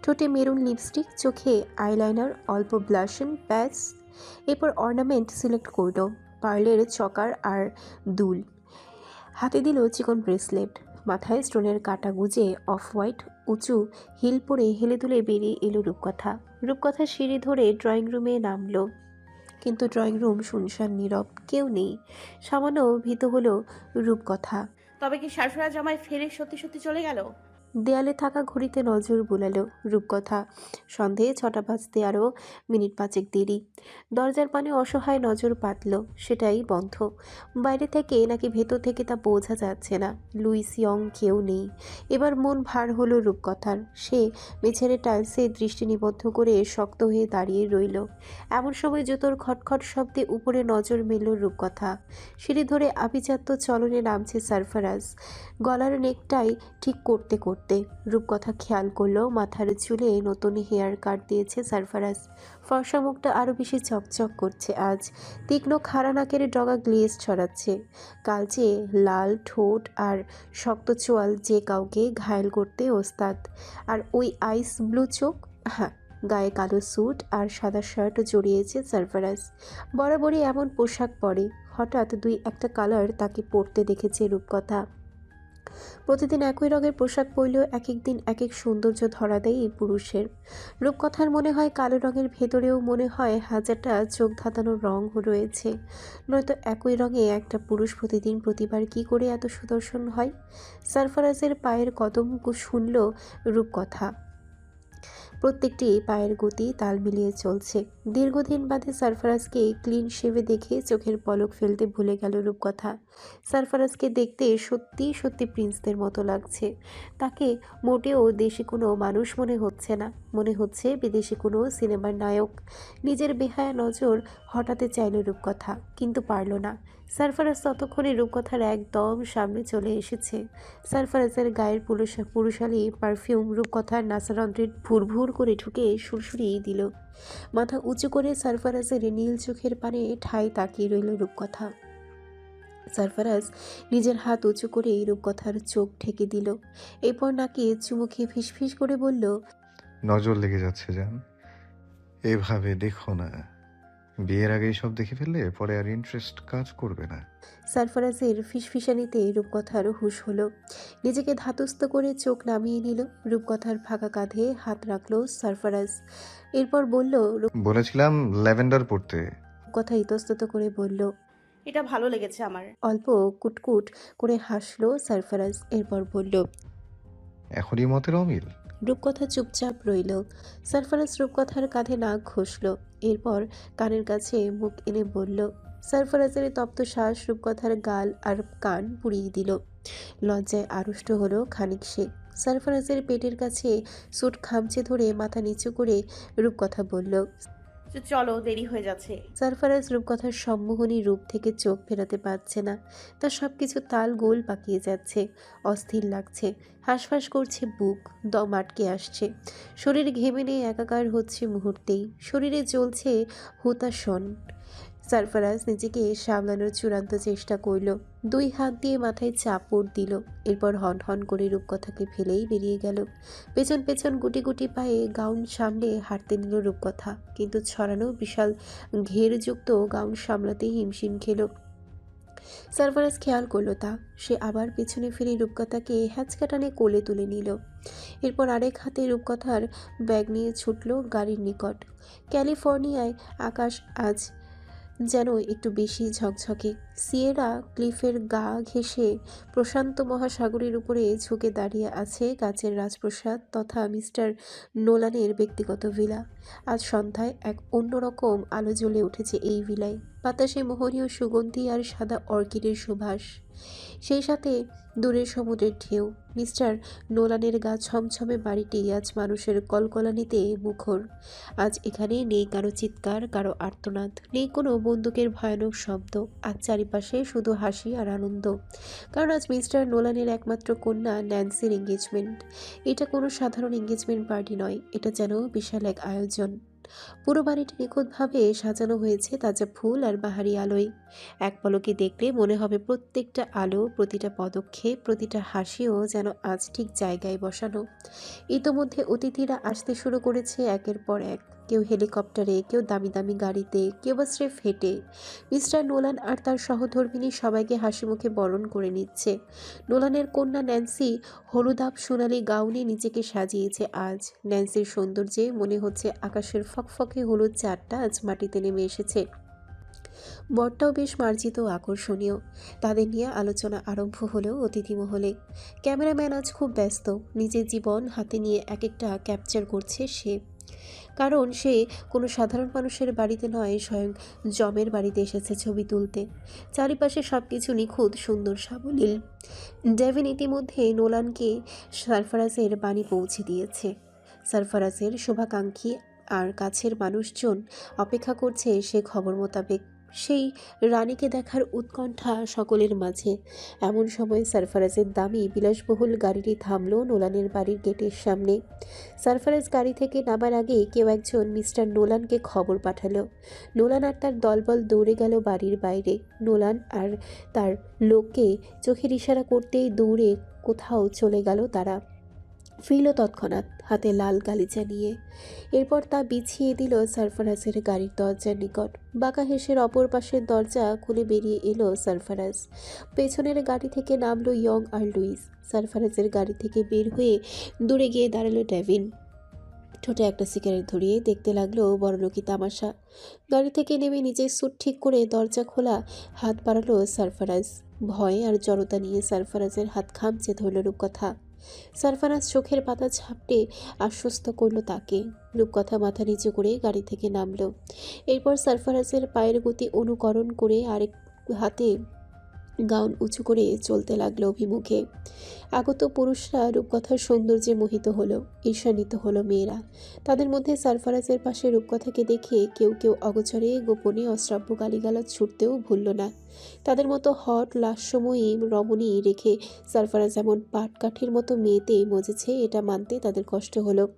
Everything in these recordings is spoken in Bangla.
ঠোঁটে মেরুন লিপস্টিক, চোখে আইলাইনার, অল্প ব্লাশন, প্যাচ। এরপর অর্নামেন্ট সিলেক্ট করলো, পার্লের চকার আর দুল। হাতে দিল চিকন ব্রেসলেট, মাথায় স্টোনের কাটা গুজে অফ হোয়াইট উঁচু হিল পরে হেলে দুলে বেরিয়ে এলো রূপকথা। রূপকথা সিঁড়ি ধরে ড্রয়িং রুমে নামলো, কিন্তু ড্রয়িং রুম শুনশান নীরব, কেউ নেই। সামান্য ভীত হলো রূপকথা। তবে কি সারফরাজ আমায় ফেলে সত্যি সত্যি চলে গেল? দেয়ালে থাকা ঘড়িতে নজর বুলালো রূপকথা। সন্ধে 6টা বাজতে আরও মিনিট 5 দেরি। দরজার পানে অসহায় নজর পাতল, সেটাই বন্ধ। বাইরে থেকে নাকি ভেতর থেকে তা বোঝা যাচ্ছে না। লুইস ইয়ং কেউ নেই। এবার মন ভার হলো রূপকথার। সে মেঝের টাইলসে দৃষ্টি নিবদ্ধ করে শক্ত হয়ে দাঁড়িয়ে রইল। এমন সময় জুতোর খটখট শব্দে উপরে নজর মেলল রূপকথা। সিঁড়ি ধরে আভিজাত্য চলনে নামছে সারফারাজ, গলার নেকটাই ঠিক করতে করতে। রূপকথা খেয়াল করলো মাথার চুলে নতুন হেয়ার কাট দিয়েছে সারফারাজ। ফর্সা মুখটা আরও বেশি চকচক করছে আজ। তীক্ষ্ণ খাড়া নাকের ডগা গ্লেজ ছড়াচ্ছে। কালচে লাল ঠোঁট আর শক্ত চোয়াল যে কাউকে ঘায়েল করতে ওস্তাদ। আর ওই আইস ব্লু চোখ, হ্যাঁ। গায়ে কালো স্যুট আর সাদা শার্ট জড়িয়েছে সারফারাজ। বরাবরই এমন পোশাক পরে, হঠাৎ দুই একটা কালার তাকে পরতে দেখেছে রূপকথা। প্রতিদিন একই রঙের পোশাক পরলেও এক এক দিন এক এক সৌন্দর্য ধরা দেয় এই পুরুষের। রূপকথার মনে হয় কালো রঙের ভেতরেও মনে হয় হাজারটা চোখ ধাঁধানো রং রয়েছে। নয়তো একই রঙে একটা পুরুষ প্রতিবার কি করে এত সুদর্শন হয়? সারফারাজের পায়ের কদম শুনল রূপকথা। প্রত্যেকটি পায়ের গতি তাল মিলিয়ে চলছে। দীর্ঘদিন বাদে সারফারাজকে ক্লিন শেভে দেখে চোখের পলক ফেলতে ভুলে গেল রূপকথা। সারফারাজকে দেখতে সত্যি সত্যি প্রিন্সদের মতো লাগছে। তাকে মোটেও দেশি কোনো মানুষ মনে হচ্ছে না, মনে হচ্ছে বিদেশি কোনো সিনেমার নায়ক। নিজের বেহায়া নজর হঠাতে চাইল রূপকথা, কিন্তু পারল না। সারফারাজ ততক্ষণে রূপকথার একদম সামনে চলে এসেছে। সারফারাজের গায়ের পুরুষালী পারফিউম রূপকথার নাসারন্ধ্রে ভুরভুর করে ঢুকে সুরসুরি দিল। মাথা উঁচু করে সারফারাজের নীল চোখের পানে ঠাই তাকিয়ে রইল রূপকথা। সারফারাজ নিজের হাত উঁচু করে রূপকথার চোখ ঢেকে দিল। এরপর নাকি চুমু খেয়ে ফিসফিস করে বলল, নজর লেগে যাচ্ছে জান, এভাবে দেখো না। বিয়ের আগেই সব দেখে ফেললে পরে আর ইন্টারেস্ট কাজ করবে না। সারফারাজের ফিসফিসানিতে রূপকথার হুঁশ হলো। নিজেকে ধাতস্থ করে চোখ নামিয়ে নিল। রূপকথার ফাঁকা কাঁধে হাত রাখলো সারফারাজ। এরপর বলল, বলেছিলাম ল্যাভেন্ডার পড়তে। রূপকথা ইতস্তত করে বলল। এটা ভালো লেগেছে আমার। অল্প কুটকুট করে হাসলো সারফারাজ। এরপর বলল, এখনই মতের অমিল। রূপকথা চুপচাপ রইল। সারফারাজ রূপকথার কাঁধে নাক ঘষল। এরপর কানের কাছে মুখ এনে বলল। সারফারাজের তপ্ত শ্বাস রূপকথার গাল আর কান পুড়িয়ে দিল। লজ্জায় আড়ষ্ট হলো খানিক সে। সারফারাজের পেটের কাছে সুট খামচে ধরে মাথা নিচু করে রূপকথা বলল। চলো, দেরি হয়ে যাচ্ছে। সারফারাজ রূপকথার সম্মোহনী রূপ থেকে চোখ ফেরাতে পারছে না। তার সব কিছু তাল গোল পাকিয়ে যাচ্ছে, অস্থির লাগছে, হাঁসফাঁস করছে বুক, দম আটকে আসছে। শরীর ঘেমে নিয়ে একাকার হচ্ছে মুহূর্তেই। শরীরে চলছে হুতাশন। সারফারাজ নিজেকে সামলানোর চূড়ান্ত চেষ্টা করল। দুই হাত দিয়ে মাথায় চাপড় দিল। এরপর হন হন করে রূপকথাকে ফেলেই বেরিয়ে গেল। পেছন পেছন গুটি গুটি পায়ে গাউন সামলে হাঁটতে নিল রূপকথা, কিন্তু ছড়ানো বিশাল ঘেরযুক্ত গাউন সামলাতেই হিমশিম খেল। সারফারাজ খেয়াল করলো তা। সে আবার পেছনে ফিরে রূপকথাকে হ্যাচকাটানে কোলে তুলে নিল। এরপর আরেক হাতে রূপকথার ব্যাগ নিয়ে ছুটল গাড়ির নিকট। ক্যালিফোর্নিয়ায় আকাশ আজ যেন একটু বেশি ঝকঝকে। সিয়েরা ক্লিফের গা ঘেঁষে প্রশান্ত মহাসাগরের উপরে ঝুঁকে দাঁড়িয়ে আছে কাচের রাজপ্রাসাদ তথা মিস্টার নোলানের ব্যক্তিগত ভিলা। আজ সন্ধ্যায় এক অন্যরকম আলো জ্বলে উঠেছে এই ভিলায়। বাতাসে মোহনীয় সুগন্ধি আর সাদা অর্কিডের সুবাস। সেই সাথে দূরের সমুদ্রের ঢেউ। মিস্টার নোলানের গা ছমছমে বাড়িটি আজ মানুষের কলকলানিতে মুখর। আজ এখানে নেই কারো চিৎকার, কারো আর্তনাদ, নেই কোনো বন্দুকের ভয়ানক শব্দ। আজ চারিপাশে শুধু হাসি আর আনন্দ। কারণ আজ মিস্টার নোলানের একমাত্র কন্যা ন্যান্সির এঙ্গেজমেন্ট। এটা কোনো সাধারণ এঙ্গেজমেন্ট পার্টি নয়, এটা যেন বিশাল এক আয়োজন। পুরো বাড়িটি নিখুঁতভাবে সাজানো হয়েছে তাজা ফুল আর বাহারি আলোয়। এক পলকে দেখলে মনে হবে প্রত্যেকটা আলো, প্রতিটা পদক্ষেপ, প্রতিটা হাসিও যেন আজ ঠিক জায়গায় বসানো। ইতোমধ্যে অতিথিরা আসতে শুরু করেছে একের পর এক। কেউ হেলিকপ্টারে, কেউ দামি দামি গাড়িতে, কেউ বা স্রেফ হেঁটে। মিস্টার নোলান আর তার সহধর্মিণী সবাইকে হাসি মুখে বরণ করে নিচ্ছে। নোলানের কন্যা ন্যান্সি হলুদাভ সোনালি গাউনে নিজেকে সাজিয়েছে আজ। ন্যান্সির সৌন্দর্যে মনে হচ্ছে আকাশের ফকফকে হলুদ চাঁদটা আজ মাটিতে নেমে এসেছে। বরটাও বেশ মার্জিত ও আকর্ষণীয়। তাদের নিয়ে আলোচনা আরম্ভ হলো অতিথি মহলে। ক্যামেরাম্যান আজ খুব ব্যস্ত, নিজের জীবন হাতে নিয়ে এক একটা ক্যাপচার করছে সে। কারণ সে কোনো সাধারণ মানুষের বাড়িতে নয়, স্বয়ং জমের বাড়িতে এসেছে ছবি তুলতে। চারিপাশে সব কিছু নিখুঁত, সুন্দর, সাবলীল। ডেভিন ইতিমধ্যে নোলানকে সারফারাজের বাণী পৌঁছে দিয়েছে। সারফারাজের শুভাকাঙ্ক্ষী আর কাছের মানুষজন অপেক্ষা করছে সে খবর মোতাবেক। সেই রানীকে দেখার উৎকণ্ঠা সকলের মাঝে। এমন সময় সারফারাজের দামি বিলাসবহুল গাড়িটি থামল নোলানের বাড়ির গেটের সামনে। সারফারাজ গাড়ি থেকে নামার আগে কেউ একজন মিস্টার নোলানকে খবর পাঠালো। নোলান আর তার দলবল দৌড়ে গেল বাড়ির বাইরে। নোলান আর তার লোককে চোখের ইশারা করতেই দৌড়ে কোথাও চলে গেল তারা। ফিরল তৎক্ষণাৎ হাতে লাল গালিচা নিয়ে। এরপর তা বিছিয়ে দিল সারফারাজের গাড়ির দরজার নিকট। বাঁকা হেসের অপর পাশের দরজা খুলে বেরিয়ে এলো সারফারাজ। পেছনের গাড়ি থেকে নামলো ইয়ং আর লুইস। সারফারাজের গাড়ি থেকে বের হয়ে দূরে গিয়ে দাঁড়ালো ডেভিন। ঠোঁটে একটা সিগারেট ধরিয়ে দেখতে লাগলো বড়লোকি তামাশা। গাড়ি থেকে নেমে নিজের স্যুট ঠিক করে দরজা খোলা হাত বাড়ালো সারফারাজ। ভয় আর জড়তা নিয়ে সারফারাজের হাত খামচে ধরল রূপকথা। সারফারাজ চোখের পাতা ঝাপটে আশ্বস্ত করলো তাকে। রূপকথা মাথা নিচু করে গাড়ি থেকে নামলো। এরপর সারফারাজের পায়ের গতি অনুকরণ করে আরেক হাতে গাউন উঁচু করে চলতে লাগলো অভিমুখে। আগত পুরুষরা রূপকথার সৌন্দর্যে মোহিত হলো, ঈর্ষান্বিত হলো মেয়েরা। তাদের মধ্যে সারফারাজের পাশে রূপকথাকে দেখে কেউ কেউ অগোচরে গোপনে অশ্রাব্য গালিগালাজ ছুটতেও ভুলল না। তাদের মতো হট লাস্যময়ী রমণী রেখে সারফারাজ এমন পাটকাঠির মতো মেয়েতে মজেছে, এটা মানতে তাদের কষ্ট হলো।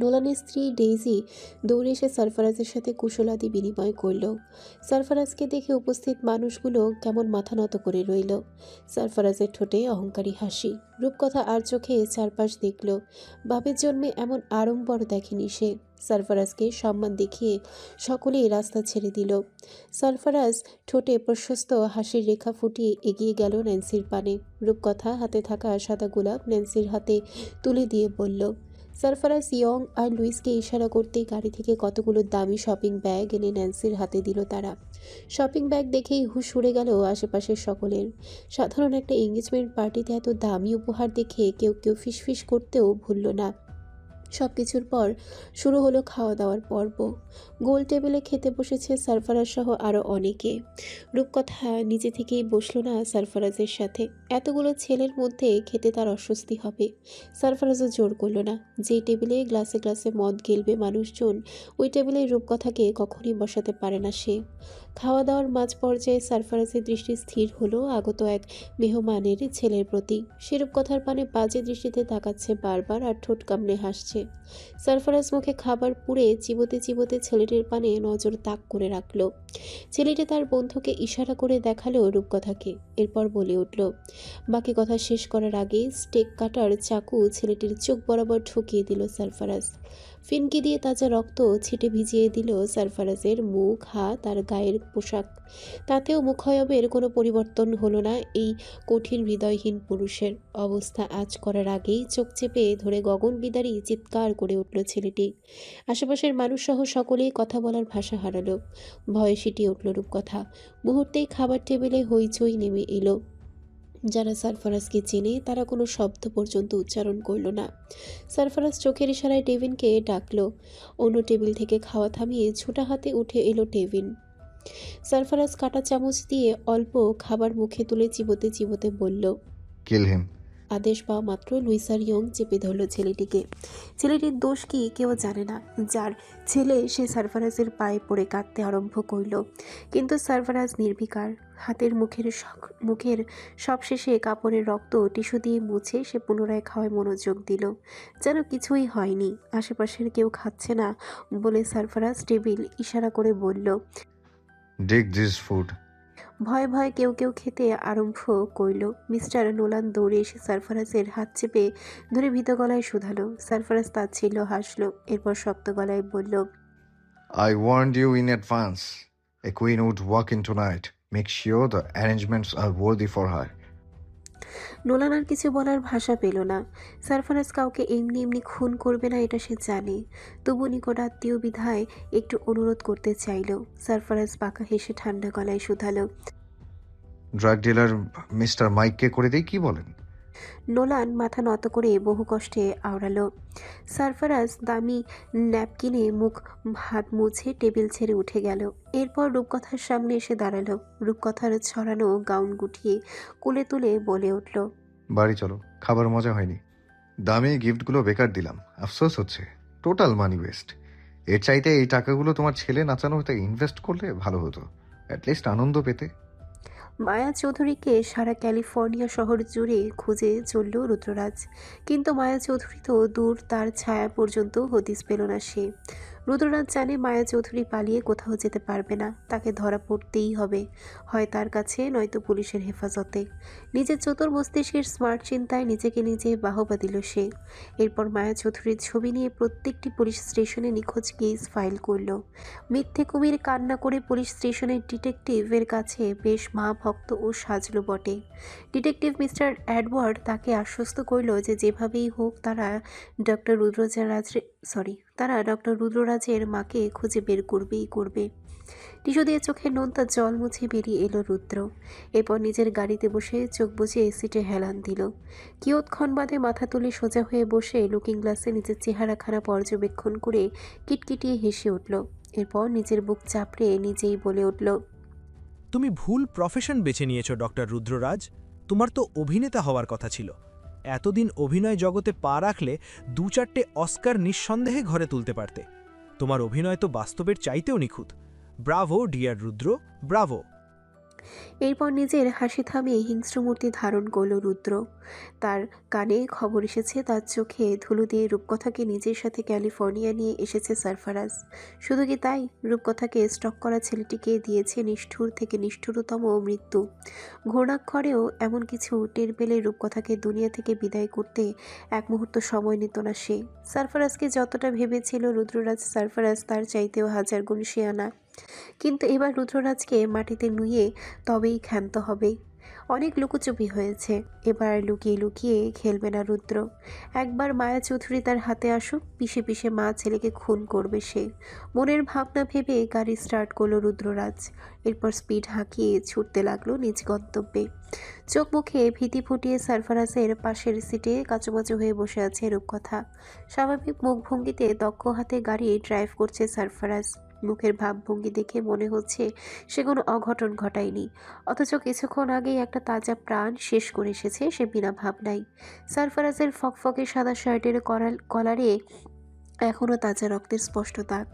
নোলানের স্ত্রী ডেইজি দৌড়ে এসে সারফারাজের সাথে কুশলাদি বিনিময় করল। সারফারাজকে দেখে উপস্থিত মানুষগুলো কেমন মাথা নত করে রইল। সারফারাজের ঠোঁটে অহংকারী হাসি। রূপকথা আর চোখে চারপাশ দেখল। বাপের জন্মে এমন আড়ম্বর দেখেনি সে। সারফারাজকে সম্মান দেখিয়ে সকলেই রাস্তা ছেড়ে দিল। সারফারাজ ঠোঁটে প্রশস্ত হাসির রেখা ফুটিয়ে এগিয়ে গেল ন্যান্সির পানে। রূপকথা হাতে থাকা সাদা গোলাপ ন্যান্সির হাতে তুলে দিয়ে বলল। সারফারাজ ইয়ং আর লুইসকে ইশারা করতেই গাড়ি থেকে কতগুলো দামি শপিং ব্যাগ এনে ন্যান্সির হাতে দিল তারা। শপিং ব্যাগ দেখেই হুঁশ উড়ে গেল আশেপাশের সকলের। সাধারণ একটা এঙ্গেজমেন্ট পার্টিতে এত দামি উপহার দেখে কেউ কেউ ফিসফিস করতেও ভুলল না। সব কিছুর পর শুরু হলো খাওয়া দাওয়ার পর্ব। গোল টেবিলে খেতে বসেছে সারফারাজ সহ আরও অনেকে। রূপকথা নিজে থেকেই বসলো না সারফারাজের সাথে। এতগুলো ছেলের মধ্যে খেতে তার অস্বস্তি হবে। সারফারাজও জোর করলো না। যে টেবিলে গ্লাসে গ্লাসে মদ গেলবে মানুষজন, ওই টেবিলে রূপকথাকে কখনই বসাতে পারে না সে। খাওয়া দাওয়ার মাঝ পর্যায়ে সারফারাজের দৃষ্টি স্থির হলো আগত এক মেহমানের ছেলের প্রতি। সে রূপকথার পানে বাজে দৃষ্টিতে তাকাচ্ছে বারবার আর ঠোঁট কামড়ে হাসছে। সারফারাজ মুখে খাবার পুড়ে চিবোতে চিবোতে ছেলেটির পানে নজর তাক করে রাখল। ছেলেটি তার বন্ধুকে ইশারা করে দেখালো রূপকথাকে। এরপর বলে উঠল। বাকি কথা শেষ করার আগে স্টেক কাটার চাকু ছেলেটির চোখ বরাবর ঢুকিয়ে দিল সারফারাজ। ফিনকি দিয়ে তাজা রক্ত ছিটে ভিজিয়ে দিল সারফারাজের মুখ, হাত আর গায়ের পোশাক। তাতেও মুখায়বের কোনো পরিবর্তন হলো না এই কঠিন হৃদয়হীন পুরুষের। অবস্থা আঁচ করার আগেই চোখ চেপে ধরে গগন বিদারী চিৎকার করে উঠল ছেলেটি। আশেপাশের মানুষসহ সকলেই কথা বলার ভাষা হারালো। ভয়ে সিটিয়ে উঠল রূপকথা। মুহূর্তেই খাবার টেবিলে হইচই নেমে এলো। যারা সারফারাজকে চেনে তারা কোনো শব্দ পর্যন্ত উচ্চারণ করল না। সারফারাজ চোখের ইশারায় ডেভিনকে ডাকলো। অন্য টেবিল থেকে খাওয়া থামিয়ে ছোটা হাতে উঠে এলো ডেভিন। সারফারাজ কাঁটা চামচ দিয়ে অল্প খাবার মুখে তুলে চিবোতে চিবোতে বলল। কিল হিম। আদেশ পাওয়া মাত্র লুইস আর ইয়ং চেপে ধরল ছেলেটিকে। ছেলেটির দোষ কি কেউ জানে না। যার ছেলে সে সারফারাজের পায়ে পড়ে কাঁদতে আরম্ভ করল। কিন্তু সারফারাজ নির্বিকার। হাতের মুখের সবশেষে কাপড়ের রক্ত টিস্যু দিয়ে মুছে সে পুনরায় খাওয়ায় মনোযোগ দিল। যেন কিছুই হয়নি। আশেপাশের কেউ খাচ্ছে না বলে সারফারাজ টেবিল ইশারা করে বলল। Take this food. ভয়ে ভয়ে কেউ কেউ খেতে আরম্ভ করল। মিস্টার নোলান দৌড়ে এসে সারফারাজের হাত চেপে ধরে ভীত গলায় শুধালো। সারফারাজ তাচ্ছিল্য হাসলো, এরপর শক্ত গলায় বলল, I warned you in advance. A queen would walk in tonight. Make sure the arrangements are worthy for her. Nolan আর কিছু বলার ভাষা পেল না। সারফারাজ কাউকে এমনি এমনি খুন করবে না এটা সে জানে, তবু নিকট আত্মীয় বিধায় একটু অনুরোধ করতে চাইল। সারফারাজ বাঁকা হেসে ঠান্ডা গলায় শুধালো। ড্রাগ ডিলার মিস্টার মাইককে করে দেই, কি বলেন? নোলান মাথা নত করে বহু কষ্টে আওড়ালো। সারফারাজ দামি ন্যাপকিনে মুখ হাত মুছে টেবিল ছেড়ে উঠে গেল। এরপর রূপকথার সামনে এসে দাঁড়ালো। রূপকথার ছড়ানো গাউন গুটিয়ে কোলে তুলে বলে উঠল, বাড়ি চলো, খাবার মজা হয়নি। দামি গিফটগুলো বেকার দিলাম, আফসোস হচ্ছে। টোটাল মানি ওয়েস্ট। এর চাইতে এই টাকাগুলো তোমার ছেলে নাচানো হতে ইনভেস্ট করলে ভালো হতো, অ্যাটলিস্ট আনন্দ পেতে। মায়া চৌধুরীকে সারা ক্যালিফোর্নিয়া শহর জুড়ে খুঁজে চলল রুদ্ররাজ, কিন্তু মায়া চৌধুরী তো দূর, তার ছায়া পর্যন্ত হদিস পেল না সে। রুদ্ররাজ জানে মায়া চৌধুরী পালিয়ে কোথাও যেতে পারবে না, তাকে ধরা পড়তেই হবে, হয় তার কাছে নয়তো পুলিশের হেফাজতে। নিজের চতুর মস্তিষ্কের স্মার্ট চিন্তায় নিজেকে নিজে বাহবা দিল সে। এরপর মায়া চৌধুরীর ছবি নিয়ে প্রত্যেকটি পুলিশ স্টেশনে নিখোঁজ কেস ফাইল করল। মিথ্যে কুমির কান্না করে পুলিশ স্টেশনের ডিটেকটিভের কাছে বেশ মা ভক্ত ও সাজলো বটে। ডিটেকটিভ মিস্টার অ্যাডওয়ার্ড তাকে আশ্বস্ত করল যে যেভাবেই হোক তারা ডক্টর রুদ্ররাজের মাকে খুঁজে বের করবেই করবে। টিস্যু দিয়ে চোখের নোনতা জল মুছে বেরিয়ে এলো রুদ্র। এরপর নিজের গাড়িতে বসে চোখ বুজে সিটে হেলান দিল। কিয়ৎক্ষণ বাদে মাথা তুলে সোজা হয়ে বসে লুকিং গ্লাসে নিজের চেহারাখানা পর্যবেক্ষণ করে কিটকিটিয়ে হেসে উঠল। এরপর নিজের বুক চাপড়ে নিজেই বলে উঠল, তুমি ভুল প্রফেশন বেছে নিয়েছ ডক্টর রুদ্ররাজ। তোমার তো অভিনেতা হওয়ার কথা ছিল। এতদিন অভিনয় জগতে পা রাখলে ২-৪টে অস্কার নিঃসন্দেহে ঘরে তুলতে পারতে। তোমার অভিনয় তো বাস্তবের চাইতেও নিখুঁত। ব্রাভো ডিয়ার রুদ্র, ব্রাভো। এরপর নিজের হাসি থামিয়ে হিংস্রমূর্তি ধারণ করল রুদ্র। তার কানে খবর এসেছে তার চোখে ধুলো দিয়ে রূপকথাকে নিজের সাথে ক্যালিফোর্নিয়া নিয়ে এসেছে সারফারাজ। শুধু কি তাই, রূপকথাকে স্টক করা ছেলেটিকে দিয়েছে নিষ্ঠুর থেকে নিষ্ঠুরতম মৃত্যু। ঘূর্ণাক্ষরেও এমন কিছু টের পেলে রূপকথাকে দুনিয়া থেকে বিদায় করতে এক মুহূর্ত সময় নিত না সে। সারফারাজকে যতটা ভেবেছিল রুদ্ররাজ, সারফারাজ তার চাইতেও হাজার গুণ শেয়ানা। কিন্তু এবার রুদ্ররাজকে মাটিতে নুয়ে তবেই ক্ষান্ত হবে। অনেক লুকোচুপি হয়েছে, এবার লুকিয়ে লুকিয়ে খেলবে না রুদ্র। একবার মায়া চৌধুরী তার হাতে আসুক, পিষে পিষে মা ছেলেকে খুন করবে সে। মনের ভাবনা ভেবে গাড়ি স্টার্ট করলো রুদ্ররাজ। এরপর স্পিড হাঁকিয়ে ছুটতে লাগলো নিজ গন্তব্যে। চোখ মুখে ভীতি ফুটিয়ে সারফারাজের পাশের সিটে কাচুমাচু হয়ে বসে আছে রূপকথা। স্বাভাবিক মুখভঙ্গিতে দক্ষ হাতে গাড়ি ড্রাইভ করছে সারফারাজ। মুখের ভাবভঙ্গি দেখে মনে হচ্ছে সে কোনো অঘটন ঘটায়নি, অথচ কিছুক্ষণ আগেই একটা তাজা প্রাণ শেষ করে এসেছে সে বিনা ভাবনায়। সারফারাজের ফকফকে সাদা শার্টের কলারে এখনও তাজা রক্তের স্পষ্ট দাগ।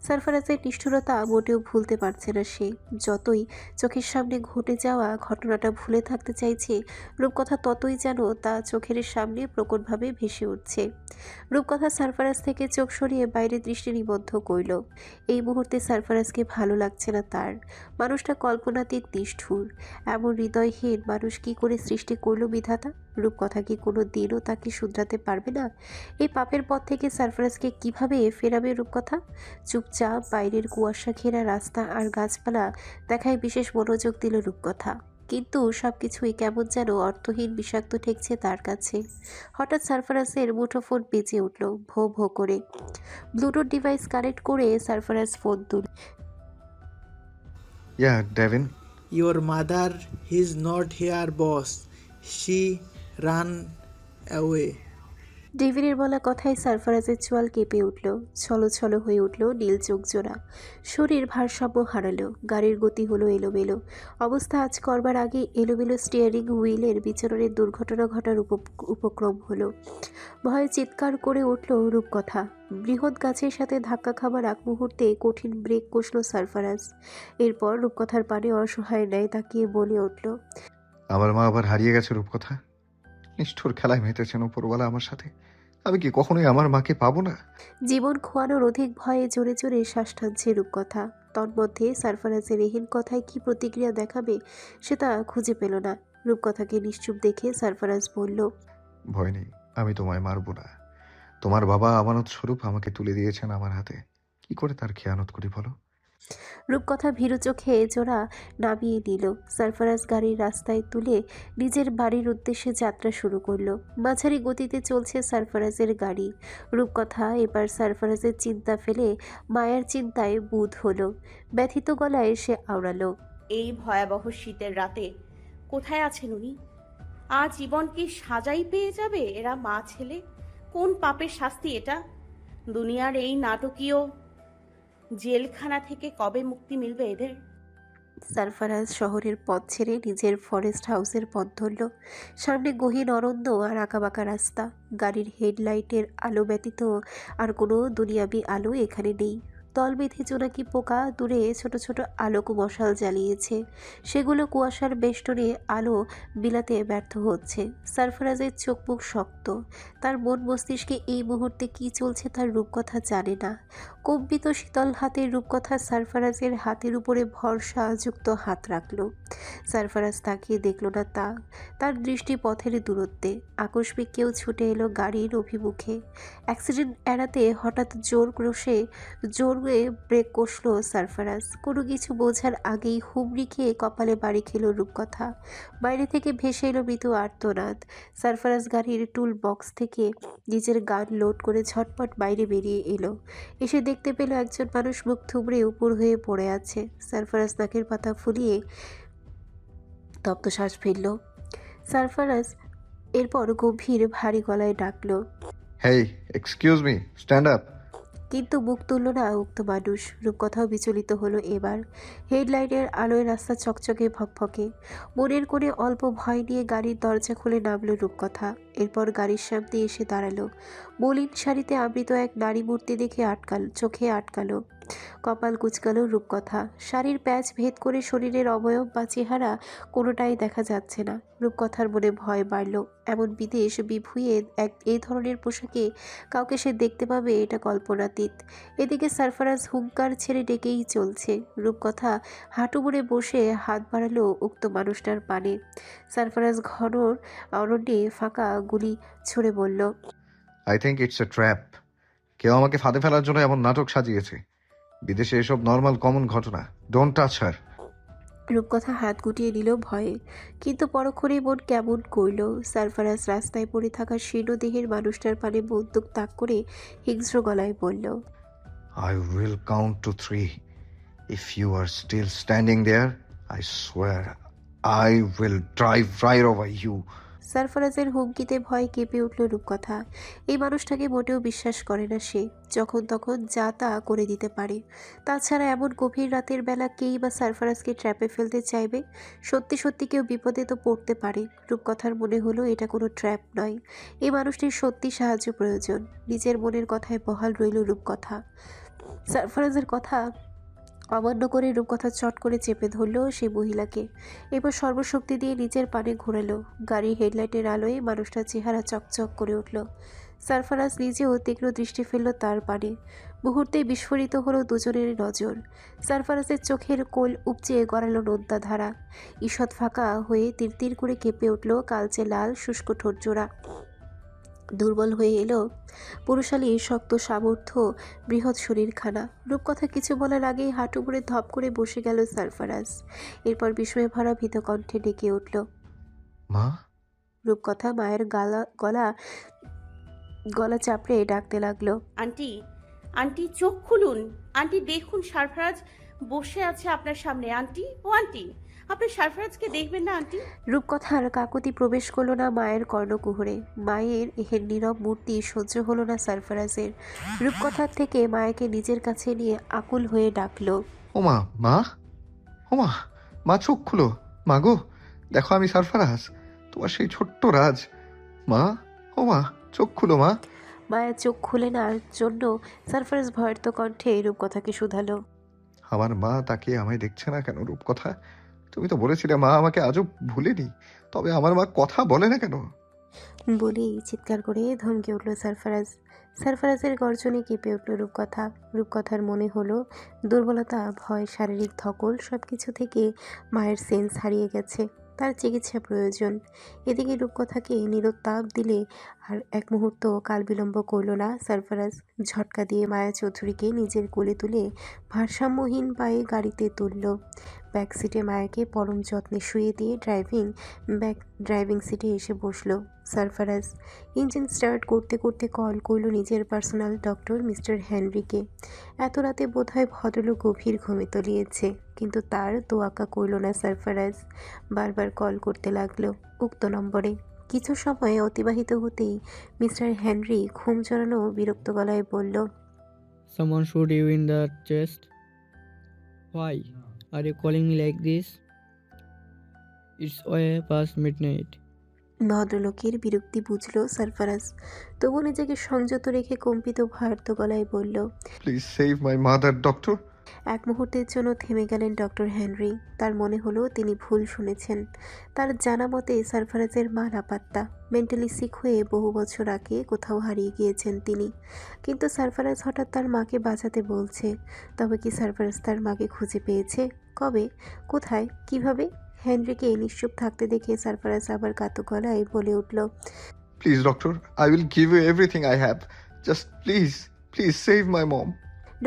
সারফারাজের নিষ্ঠুরতা মোটেও ভুলতে পারছে না সে। যতই চোখের সামনে ঘটে যাওয়া ঘটনাটা ভুলে থাকতে চাইছে, রূপকথা ততই যেন তা চোখের সামনে প্রকটভাবে ভেসে উঠছে। রূপকথা সারফারাজ থেকে চোখ সরিয়ে বাইরে দৃষ্টি নিবদ্ধ করল। এই মুহূর্তে সারফারাজকে ভালো লাগছে না তার। মানুষটা কল্পনাতীত নিষ্ঠুর। এমন হৃদয়হীন মানুষ কি করে সৃষ্টি করলো বিধাতা? রূপকথা কি কোনো দিনও তাকে শুধরাতে পারবে না? এই পাপের পথ থেকে সারফারাজকে কিভাবে ফেরাবে রূপকথা? চুপচাপ বাইরের কুয়াশা ঘেরা রাস্তা আর গাছপালা দেখায় বিশেষ মনোযোগ দিল রূপকথা। কিন্তু সবকিছুই কেমন যেন অর্থহীন বিষাক্ত ঠেকছে তার কাছে। হঠাৎ সারফারাজের মুঠোফোন বেজে উঠল ভো ভো করে। ব্লুটুথ ডিভাইস কানেক্ট করে সারফারাজ ফোন তুলল। Yeah Devin. Your mother is not here, boss. She ran away. ডেভিডের বলা কথায় সারফারাজের চোয়াল কেঁপে উঠল, ছলো ছলো হয়ে উঠল নীল চোখ জোড়া। শরীর ভারসাম্য হারালো, গাড়ির গতি হলো এলোমেলো। অবস্থা আজ করবার আগে এলোমেলো স্টিয়ারিং হুইলের বিচরণের দুর্ঘটনা ঘটার উপক্রম হলো। ভয়ে চিৎকার করে উঠল রূপকথা। বৃহৎ গাছের সাথে ধাক্কা খাবার আগ মুহূর্তে কঠিন ব্রেক কষল সারফারাজ। এরপর রূপকথার পানে অসহায় ন্যায় তাকিয়ে বলে উঠল, আমার মা আবার হারিয়ে গেছে রূপকথা। নিষ্ঠুর খেলায় মেতেছেন উপরওয়ালা আমার সাথে। আমি কি কখনোই আমার মাকে পাবো না? জীবন খোয়ানোর অধিক ভয়ে জোরে জোরে শ্বাস টানছে রূপকথা। তন্মধ্যে সারফারাজের এহেন কথায় কি প্রতিক্রিয়া দেখাবে সেটা খুঁজে পেল না। রূপকথাকে নিশ্চুপ দেখে সারফারাজ বলল, ভয় নেই, আমি তোমায় মারবো না। তোমার বাবা আমানত স্বরূপ আমাকে তুলে দিয়েছেন আমার হাতে। কি করে তার খেয়ানত করি বলো? রূপকথা ভীরু চোখে জোড়া নামিয়ে নিল। সারফারাজ গাড়ির রাস্তায় তুলে নিজের বাড়ির উদ্দেশ্যে যাত্রা শুরু করলো। মাঝারি গতিতে চলছে সারফারাজের গাড়ি। রূপকথা এবার সারফারাজের চিন্তা ফেলে মায়ের চিন্তায় বুঁদ হলো। ব্যথিত গলায় সে আওড়ালো, এই ভয়াবহ শীতের রাতে কোথায় আছেন উনি? আর জীবন কি সাজাই পেয়ে যাবে এরা মা ছেলে? কোন পাপের শাস্তি এটা? দুনিয়ার এই নাটকীয় জেলখানা থেকে কবে মুক্তি মিলবে এদের? সারফারাজ শহরের পথ ছেড়ে নিজের ফরেস্ট হাউসের পথ ধরল। সামনে গহীন অরণ্য আর আঁকাবাঁকা রাস্তা। গাড়ির হেডলাইটের আলো ব্যতীত আর কোনো দুনিয়াবি আলো এখানে নেই। দল বেঁধে জোনাকি পোকা দূরে ছোট ছোট আলোক মশাল জ্বালিয়েছে। সেগুলো কুয়াশার বেষ্টনে আলো বিলাতে ব্যর্থ হচ্ছে। সারফারাজের চোখ মুখ শক্ত। তার মন মস্তিষ্কে এই মুহূর্তে কী চলছে তার রূপকথা জানে না। কম্পিত শীতল হাতের রূপকথা সারফারাজের হাতের উপরে ভরসাযুক্ত হাত রাখল। সারফারাজ তাকিয়ে দেখল না তার দৃষ্টি পথের দূরত্বে। আকস্মিক কেউ ছুটে এলো গাড়ির অভিমুখে। অ্যাক্সিডেন্ট এড়াতে হঠাৎ জোরে ব্রেক কষল সারফারাজ। কোনো কিছু বোঝার আগেই হুমড়ি খেয়ে কপালে বাড়ি খেল রূপকথা। বাইরে থেকে ভেসে এলো মৃদু আর্তনাদ। সারফারাজ গাড়ির টুল বক্স থেকে নিজের গান লোড করে ঝটপট বাইরে বেরিয়ে এলো। এসে দেখতে পেল একজন মানুষ মুখ থুবড়ে উপর হয়ে পড়ে আছে। সারফারাজ নাকের পাতা ফুলিয়ে তপ্ত শ্বাস ফেলল। সারফারাজ এরপর গম্ভীর ভারী গলায় ডাকল, হেই, এক্সকিউজ মি, স্ট্যান্ড আপ। কিন্তু মুখ তুলল না উক্ত মানুষ। রূপকথাও বিচলিত হলো এবার। হেডলাইটের আলোয় রাস্তা চকচকে ভকভকে। মনের কোণে অল্প ভয় নিয়ে গাড়ির দরজা খুলে নামল রূপকথা। এরপর গাড়ির সামনে এসে দাঁড়ালো। মলিন শাড়িতে আবৃত এক নারী মূর্তি দেখে চোখে আটকালো। কপাল কুঁচকালো রূপকথা। শাড়ির প্যাচ ভেদ করে শরীরের অবয়ব বা চেহারা কোনোটাই দেখা যাচ্ছে না। রূপকথার মনে ভয় বাড়ল। এমন বিদেশ বিভুঁইয়ে এই ধরনের পোশাকে কাউকে সে দেখতে পাবে এটা কল্পনাতীত। এদিকে সারফারাজ হুঙ্কার ছেড়ে ডেকেই চলছে। রূপকথা হাঁটু মুড়ে বসে হাত বাড়ালো উক্ত মানুষটার পানে। সারফারাজ ঘন অরণ্যে ফাঁকা গুলি ছুড়ে বলল, I think it's a trap. কেউ আমাকে ফাঁদে ফেলার জন্য এমন নাটক সাজিয়েছে। বিদেশে এসব নর্মাল কমন ঘটনা। ডোন্ট টাচ হার। রূপকথা হাত গুটিয়ে নিল ভয়ে, কিন্তু পরক্ষণেই মন কেমন করল। সারফারাজ রাস্তায় পড়ে থাকা শীর্ণ দেহের মানুষটার পানে বন্দুক তাক করে হিংস্র গলায় বলল, I will count to 3. If you are still standing there, I swear I will drive right over you. সারফারাজের হুমকিতে ভয় কেঁপে উঠল রূপকথা। এই মানুষটাকে মোটেও বিশ্বাস করে না সে। যখন তখন যা তা করে দিতে পারে। তাছাড়া এমন গভীর রাতের বেলা কেই বা সারফারাজকে ট্র্যাপে ফেলতে চাইবে? সত্যি সত্যি কেউ বিপদে তো পড়তে পারে। রূপকথার মনে হলো এটা কোনো ট্র্যাপ নয়। এই মানুষটির সত্যি সাহায্য প্রয়োজন। নিজের মনের কথায় বহাল রইল রূপকথা। সারফারাজের কথা অমান্য করে রূপকথা চট করে চেপে ধরল সেই মহিলাকে। এবার সর্বশক্তি দিয়ে নিজের পানে ঘোরালো। গাড়ির হেডলাইটের আলোয় মানুষটার চেহারা চকচক করে উঠল। সারফারাজ নিজেও তীক্ষ্ণ দৃষ্টি ফেলল তার পানে। মুহূর্তেই বিস্ফোরিত হলো দুজনের নজর। সারফারাজের চোখের কোল উপচে গড়ালো নোনতা ধারা। ঈষৎ ফাঁকা হয়ে তিরতির করে কেঁপে উঠল কালচে লাল শুষ্ক ঠোঁটজোড়া। দুর্বল হয়ে এলো পুরুষালী শক্ত সামর্থ্য বৃহৎ শরীরখানা। রূপকথা কিছু বলার আগেই হাঁটু মুড়ে ধপ করে বসে গেল সারফারাজ। এরপর বিস্ময়ে ভরা ভীত কণ্ঠে ডেকে উঠল, মা? রূপকথা মায়ের গলা চাপড়ে ডাকতে লাগলো, আন্টি, আন্টি চোখ খুলুন। আন্টি দেখুন সারফারাজ বসে আছে আপনার সামনে। আন্টি, ও আন্টি, আপনি সারফরাজকে দেখবেন না আন্টি? রূপকথার কাকুতি প্রবেশ করলো না মায়ের কর্ণকুহরে। মায়ের এহের নীরব মূর্তি সহ্য হলো না সারফারাজের। রূপকথার থেকে মায়াকে নিজের কাছে নিয়ে আকুল হয়ে ডাকলো। ওমা, মা, ওমা, মা চোখ খুলো। মা গো, দেখো আমি সারফারাজ, তোমার সেই ছোট্ট রাজ। মা, ওমা, চোখ খুলো মা। মায়া চোখ খুলে নেওয়ার জন্য সারফারাজ ভয়ার্ত কণ্ঠে রূপকথাকে শুধালো। আমার মা তাকে আমায় দেখছে না কেন রূপকথা? তুমি তো বলেছিলে মা আমাকে আজও ভুলেনি, তবে আমার মা কথা বলে না কেন? বলেই চিৎকার করে ধমকে উঠল সারফারাজ। সারফারাজের গর্জনে কেঁপে উঠল রূপকথা। রূপকথার মনে হলো দুর্বলতা, ভয়, শারীরিক ধকল সব কিছু থেকে মায়ের সেন্স হারিয়ে গেছে। তার চিকিৎসা প্রয়োজন। এদিকে রূপকথাকে নিরুত্তাপ দিলে আর এক মুহূর্ত কাল বিলম্ব করল না সারফারাজ। ঝটকা দিয়ে মায়া চৌধুরীকে নিজের কোলে তুলে ভারসাম্যহীন পায়ে গাড়িতে তুলল। ব্যাক সিটে মায়াকে পরম যত্নে শুয়ে দিয়ে ড্রাইভিং সিটে এসে বসলো সারফারাজ। ইঞ্জিন স্টার্ট করতে করতে কল করল নিজের পার্সোনাল ডক্টর মিস্টার হেনরিকে। এত রাতে বোধহয় ভদ্রলোক গভীর ঘুমে তলিয়েছে, কিন্তু তার তোয়াক্কা করল না সারফারাজ। বারবার কল করতে লাগলো উক্ত নম্বরে। কিছু সময় অতিবাহিত হতেই মিস্টার হেনরি ঘুম জড়ানো বিরক্ত গলায় বলল, Someone shoot you in the chest? Why are you calling me like this? It's way past midnight. ভদ্রলোকের বিরক্তি বুঝল সারফারাজ, তবু নিজেকে সংযত রেখে কম্পিত ভয়ার্ত গলায় বলল। Please save my mother doctor. এক মুহূর্তের জন্য থেমে গেলেন ডক্টর হেনরি। তার মনে হলো তিনি ভুল শুনেছেন। তার জানা মতে সারফারাজের মা লাপাত্তা। মেন্টালি সিক হয়ে বহু বছর আগে কোথাও হারিয়ে গিয়েছেন তিনি। কিন্তু সারফারাজ হঠাৎ তার মাকে বাঁচাতে বলছে। তবে কি সারফারাজ তার মাকে খুঁজে পেয়েছে? কবে, কোথায়, কিভাবে? হেনরিকে নিশ্চুপ থাকতে দেখে সারফারাজ আবার কাতু গলায় বলে উঠল, please doctor, I will give you everything I have. Just please, please save my mom.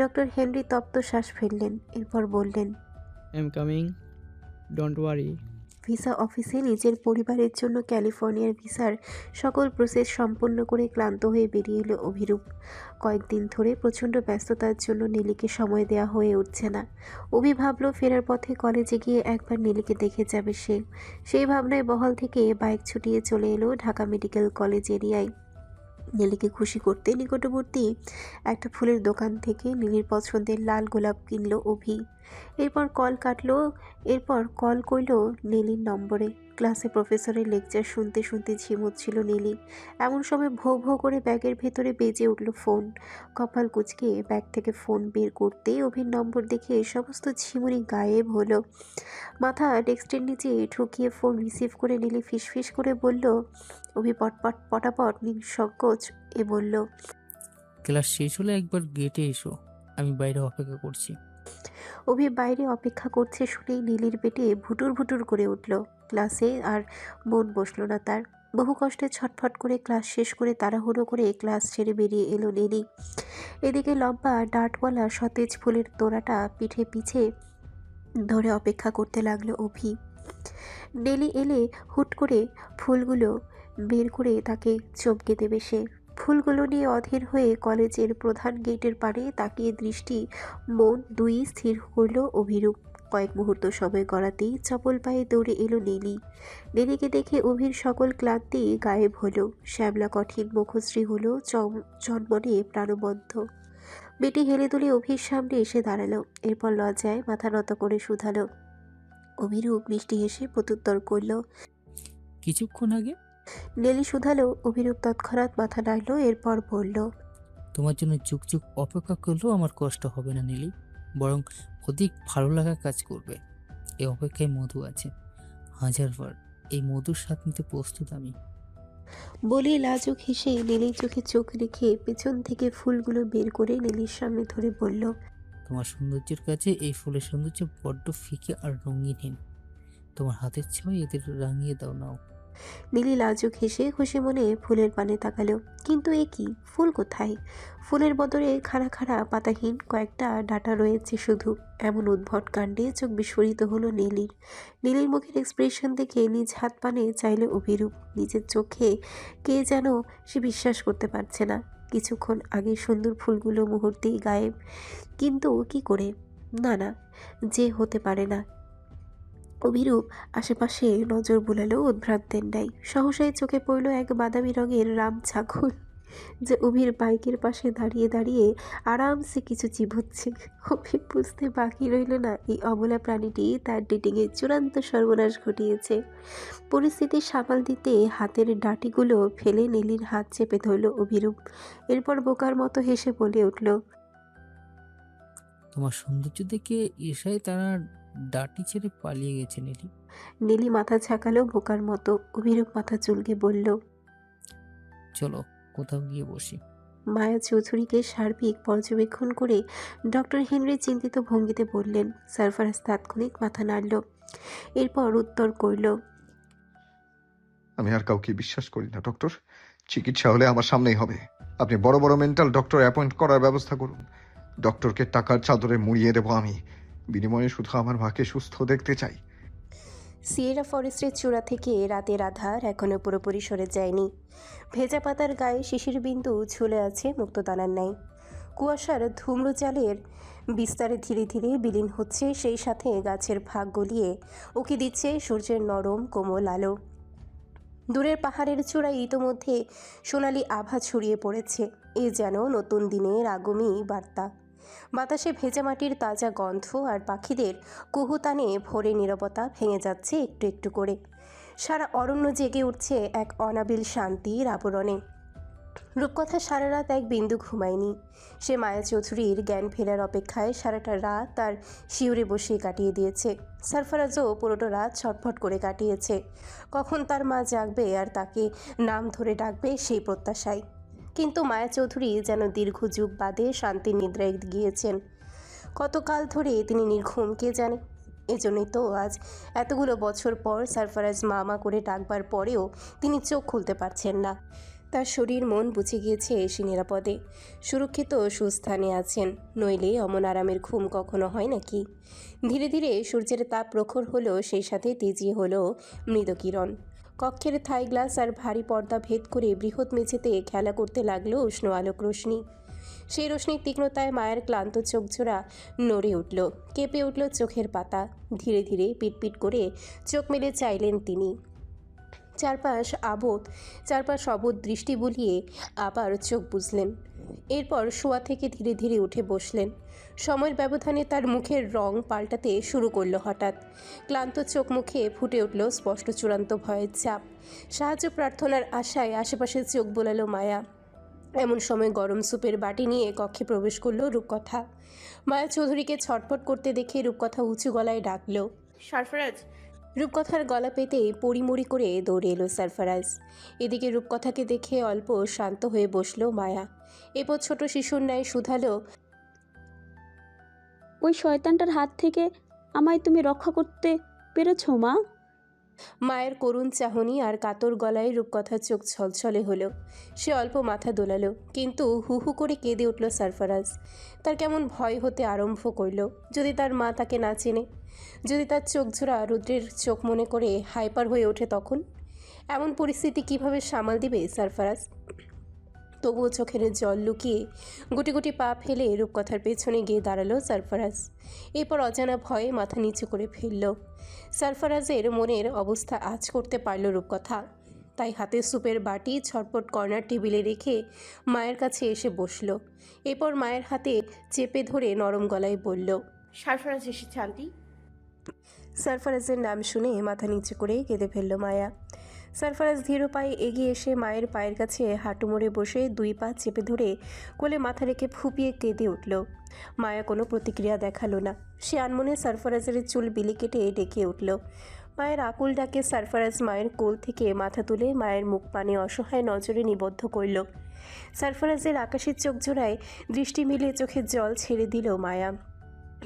Doctor Henry তপ্ত শ্বাস ফেললেন। এরপর বললেন, I'm coming. Don't worry. Visa অফিসে নিজের পরিবারের জন্য ক্যালিফোর্নিয়ার ভিসার সকল প্রসেস সম্পন্ন করে ক্লান্ত হয়ে বেরিয়ে এলো অভিরূপ। কয়েকদিন ধরে প্রচণ্ড ব্যস্ততার জন্য নীলিকে সময় দেওয়া হয়ে উঠছে না। অভি ভাবল ফেরার পথে কলেজে গিয়ে একবার নীলিকে দেখে যাবে সে। সেই ভাবনায় বহাল থেকে বাইক ছুটিয়ে চলে এলো ঢাকা মেডিকেল কলেজ এরিয়ায়। নীলিকে খুশি করতে নিকটবর্তী একটা ফুলের দোকান থেকে নীলির পছন্দের লাল গোলাপ কিনল অভি। এরপর কল করল নীলির নম্বরে। ক্লাসে প্রফেসরের লেকচার শুনতে শুনতে ঝিমুচ্ছিল নীলি। এমন সময় ভো ভো করে ব্যাগের ভেতরে বেজে উঠল ফোন। কপাল কুঁচকে ব্যাগ থেকে ফোন বের করতেই অভির নম্বর দেখে সমস্ত ঝিমুনি গায়েব হলো। মাথা ডেস্কের নিচে ঠুকিয়ে ফোন রিসিভ করে নীলি ফিসফিস করে বলল, অভি পটাপট নিঃসংকোচ এ বলল, ক্লাস শেষ হলে একবার গেটে এসো, আমি বাইরে অপেক্ষা করছি। অভি বাইরে অপেক্ষা করছে শুনেই নীলির পেটে ভুটুর ভুটুর করে উঠল। ক্লাসে আর মন বসলো না তার। বহু কষ্টে ছটফট করে ক্লাস শেষ করে তাড়াহুড়ো করে ক্লাস ছেড়ে বেরিয়ে এলো নীলি। এদিকে লম্বা ডাঁটওয়ালা সতেজ ফুলের তোড়াটা পিছে ধরে অপেক্ষা করতে লাগলো অভি। নীলি এলে হুট করে ফুলগুলো বের করে তাকে চমকে দেবে সে। ফুলগুলো নিয়ে অধীর হয়ে কলেজের প্রধান গেটের পাড়ে তাকিয়ে দৃষ্টি মন দুই স্থির করল অভিরূপ। কয়েক মুহূর্ত সময় গড়াতেই চপল পায়ে দৌড়ে এলো নীলি। নীলিকে দেখে অভির সকল ক্লান্তি গায়েব হলো। শ্যামলা কঠিন মুখশ্রী হলো জন্মনে প্রাণবন্ধ। বেটি হেলে দুলে অভির সামনে এসে দাঁড়ালো। এরপর লজ্জায় মাথা নত করে শুধালো। অভিরূপ মিষ্টি হেসে প্রত্যুত্তর করল। কিছুক্ষণ আগে নীলি শুধালো। অভিরূপ তৎক্ষণাৎ মাথা নাড়ল। এরপর বলল, তোমার জন্য যুগ যুগ অপেক্ষা করলেও আমার কষ্ট হবে না নীলি, বরং অধিক ভালো লাগা কাজ করবে। এই অপেক্ষায় মধু আছে, হাজারবার এই মধুর স্বাদ নিতে প্রস্তুত আমি। বলে লাজুক হেসে নীলির চোখে চোখ রেখে পেছন থেকে ফুলগুলো বের করে নীলির সামনে ধরে বলল, তোমার সৌন্দর্যের কাছে এই ফুলের সৌন্দর্য বড্ড ফিকে আর রঙিনহীন। তোমার হাতের ছোঁয়া এদের রাঙিয়ে দাও নাও। নীলি লাজুক হেসে খুশি মনে ফুলের পানে তাকালো। কিন্তু এ কি, ফুল কোথায়? ফুলের বদলে খাড়া খাড়া পাতাহীন কয়েকটা ডাঁটা রয়েছে শুধু। এমন উদ্ভট কাণ্ডে চোখ বিস্ফোরিত হলো নীলির। নীলির মুখের এক্সপ্রেশন দেখে নিজ হাত পানে চাইলে অভিরূপ। নিজের চোখে কে যেন সে বিশ্বাস করতে পারছে না। কিছুক্ষণ আগে সুন্দর ফুলগুলো মুহূর্তেই গায়েব। কিন্তু কি করে? না, যে হতে পারে না। অভিরূপ আশেপাশে নজর বুলালো উদ্ভ্রান্তের ন্যায়। সহসাই চোখে পড়ল এক বাদামি রঙের রাম ছাগল, যে অভির বাইকের পাশে দাঁড়িয়ে দাঁড়িয়ে আরামসে কিছু চিবোচ্ছে। অভির বুঝতে বাকি রইল না এই অবলা প্রাণীটি তার ডেটিংয়ের চূড়ান্ত সর্বনাশ ঘটিয়েছে। পরিস্থিতি সামাল দিতে হাতের ডাঁটিগুলো ফেলে নীলির হাত চেপে ধরল অভিরূপ। এরপর বোকার মতো হেসে বলে উঠল, তোমার সৌন্দর্য দেখে এসাই তারা ডাটি ছেড়ে পালিয়ে গেছে নীলি। নীলি মাথা ঝাঁকালো বোকার মতো। অভিরূপ মাথা চুলকে বলল, চলো কোথাও গিয়ে বসি। মায়া চৌধুরীকে সার্বিক পর্যবেক্ষণ করে ডক্টর হেনরি চিন্তিত ভঙ্গিতে বললেন। সারফারাজ তাৎক্ষণিক মাথা নাড়ল, এরপর উত্তর করল, আমি আর কাউকে বিশ্বাস করি না ডক্টর। চিকিৎসা হলে আমার সামনেই হবে। আপনি বড় বড় মেন্টাল ডক্টর অ্যাপয়েন্ট করার ব্যবস্থা করুন। ডক্টরকে টাকার চাদরে মুড়িয়ে দেবো আমি। বিনিময়ে শুধু আমার মাকে সুস্থ দেখতে চাই। সিয়েরা ফরেস্টের চূড়া থেকে রাতের আধার এখনো পুরোপুরি সরে যায়নি। ভেজা পাতার গায়ে শিশির বিন্দু ঝুলে আছে মুক্তদানার ন্যায়। কুয়াশার ধূম্রজালের বিস্তারে ধীরে ধীরে বিলীন হচ্ছে, সেই সাথে গাছের ভাগ গলিয়ে উকি দিচ্ছে সূর্যের নরম কোমল আলো। দূরের পাহাড়ের চূড়ায় ইতোমধ্যে সোনালি আভা ছড়িয়ে পড়েছে। এ যেন নতুন দিনের আগমী বার্তা। বাতাসে ভেজা মাটির তাজা গন্ধ আর পাখিদের কুহুতানে ভোরে নীরবতা ভেঙে যাচ্ছে একটু একটু করে। সারা অরণ্য জেগে উঠছে এক অনাবিল শান্তির আবরণে। রূপকথা সারা রাত এক বিন্দু ঘুমায়নি। সে মায়া চৌধুরীর জ্ঞান ফেরার অপেক্ষায় সারাটা রাত তার শিউরে বসে কাটিয়ে দিয়েছে। সারফারাজও পুরোটা রাত ছটফট করে কাটিয়েছে, কখন তার মা জাগবে আর তাকে নাম ধরে ডাকবে সেই প্রত্যাশায়। কিন্তু মায়া চৌধুরী যেন দীর্ঘ যুগ বাদে শান্তির নিদ্রায় গিয়েছেন। কতকাল ধরে তিনি নির্ঘুম কে জানে। এজন্যই তো আজ এতগুলো বছর পর সারফারাজ মামা করে ডাকবার পরেও তিনি চোখ খুলতে পারছেন না। তার শরীর মন বুঝে গিয়েছে সে নিরাপদে সুরক্ষিত সুস্থানে আছেন, নইলে অমন আরামের ঘুম কখনো হয় নাকি। ধীরে ধীরে সূর্যের তাপ প্রখর হলো, সেই সাথে তেজি হলো মৃদকিরণ। কক্ষের থাই গ্লাস আর ভারী পর্দা ভেদ করে বৃহৎ মেঝেতে খেলা করতে লাগলো উষ্ণ আলোক রশ্মি। সেই রশ্মির তীক্ষ্ণতায় মায়ের ক্লান্ত চোখজোড়া নড়ে উঠল, কেঁপে উঠল চোখের পাতা। ধীরে ধীরে পিটপিট করে চোখ মেলে চাইলেন তিনি। চারপাশ অবোধ দৃষ্টি বুলিয়ে আবার চোখ বুঝলেন। এরপর শোয়া থেকে ধীরে ধীরে উঠে বসলেন। সময়ের ব্যবধানে তার মুখের রং পাল্টাতে শুরু করলো হঠাৎ। ক্লান্ত চোখ মুখে ফুটে উঠল স্পষ্ট চূড়ান্ত ভয়ের চাপ। সাহায্য প্রার্থনার আশায় আশেপাশে চোখ বোলালো মায়া। এমন সময় গরম স্যুপের বাটি নিয়ে কক্ষে প্রবেশ করলো রূপকথা। মায়া চৌধুরীকে ছটফট করতে দেখে রূপকথা উঁচু গলায় ডাকলো, সরফরাজ। রূপকথার গলা পেতেই পড়িমড়ি করে দৌড়ে এলো সারফারাজ। এদিকে রূপকথাকে দেখে অল্প শান্ত হয়ে বসলো মায়া। এরপর ছোট শিশুর ন্যায় শুধালো, ওই শয়তানটার হাত থেকে আমায় তুমি রক্ষা করতে পেরেছো মা? মায়ের করুণ চাহনি আর কাতর গলায় রূপকথার চোখ ছলছলে হলো। সে অল্প মাথা দোলালো, কিন্তু হু হু করে কেঁদে উঠল সারফারাজ। তার কেমন ভয় হতে আরম্ভ করল। যদি তার মা তাকে না চেনে, যদি তার চোখ ঝোড়া রুদ্রের চোখ মনে করে হাইপার হয়ে ওঠে, তখন এমন পরিস্থিতি কিভাবে সামাল দিবে সারফারাজ? তবুও চোখের জল লুকিয়ে গুটি গুটি পা ফেলে রূপকথার পেছনে গিয়ে দাঁড়ালো সারফারাজ। এরপর অজানা ভয়ে মাথা নিচু করে ফেলল। সারফারাজের মনের অবস্থা আঁচ করতে পারল রূপকথা, তাই হাতে স্যুপের বাটি ছটপট কর্নার টেবিলে রেখে মায়ের কাছে এসে বসল। এরপর মায়ের হাতে চেপে ধরে নরম গলায় বলল, সরফরাজ এসেছে আন্টি। সারফারাজের নাম শুনে মাথা নিচু করে কেঁদে ফেলল মায়া। সারফারাজ ধীর পায়ে এগিয়ে এসে মায়ের পায়ের কাছে হাঁটু মুড়ে বসে দুই পা চেপে ধরে কোলে মাথা রেখে ফুপিয়ে কেঁদে উঠল। মায়া কোনো প্রতিক্রিয়া দেখালো না। সে আনমনে সারফারাজের চুল বিলি কেটে ডেকে উঠল। মায়ের আকুল ডাকে সারফারাজ মায়ের কোল থেকে মাথা তুলে মায়ের মুখ পানে অসহায় নজরে নিবদ্ধ করল। সারফারাজের আকাশের চোখ জোড়ায় দৃষ্টি মিলিয়ে চোখের জল ছেড়ে দিল মায়া।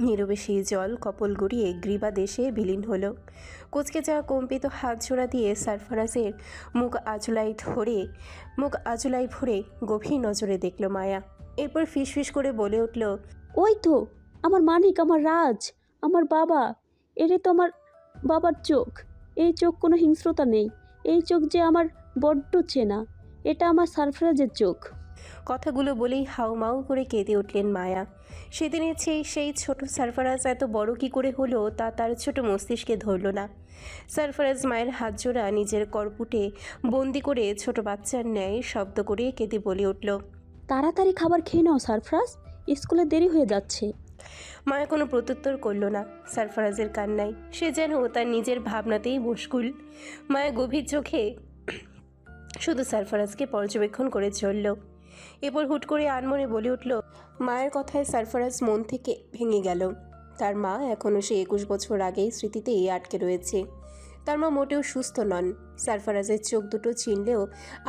নীরবে সেই জল কপল গড়িয়ে গ্রীবা দেশে বিলীন হলো। কুচকে যাওয়া কম্পিত হাত জোড়া দিয়ে সারফারাজের মুখ আজুলাই ভরে গভীর নজরে দেখল মায়া। এরপর ফিসফিস করে বলে উঠল, ওই তো আমার মানিক, আমার রাজ, আমার বাবা। এরে তো আমার বাবার চোখ। এই চোখ কোনো হিংস্রতা নেই। এই চোখ যে আমার বড্ড চেনা। এটা আমার সারফরাজের চোখ। কথাগুলো বলেই হাউমাউ করে কেঁদে উঠলেন মায়া। সেদিনের সেই ছোট সারফারাজ এত বড় কি করে হলো তা তার ছোট মস্তিষ্কে ধরল না। সারফারাজ মায়ের হাত জোড়া নিজের করপুটে বন্দি করে ছোট বাচ্চার ন্যায় শব্দ করে কেঁদে বলে উঠল, তাড়াতাড়ি খাবার খেয়ে নাও সারফরাজ, স্কুলে দেরি হয়ে যাচ্ছে। মায়া কোনো প্রত্যুত্তর করল না সারফারাজের কান্নায়। সে যেন তার নিজের ভাবনাতেই মুশগুল। মায়া গভীর চোখে শুধু সারফারাজকে পর্যবেক্ষণ করে চলল। এরপর হুট করে আনমনে বলে উঠল, মায়ের কথায় সারফারাজ মন থেকে ভেঙে গেল। তার মা এখনও সে 21 বছর আগেই স্মৃতিতেই আটকে রয়েছে। তার মা মোটেও সুস্থ নন। সারফারাজের চোখ দুটো চিনলেও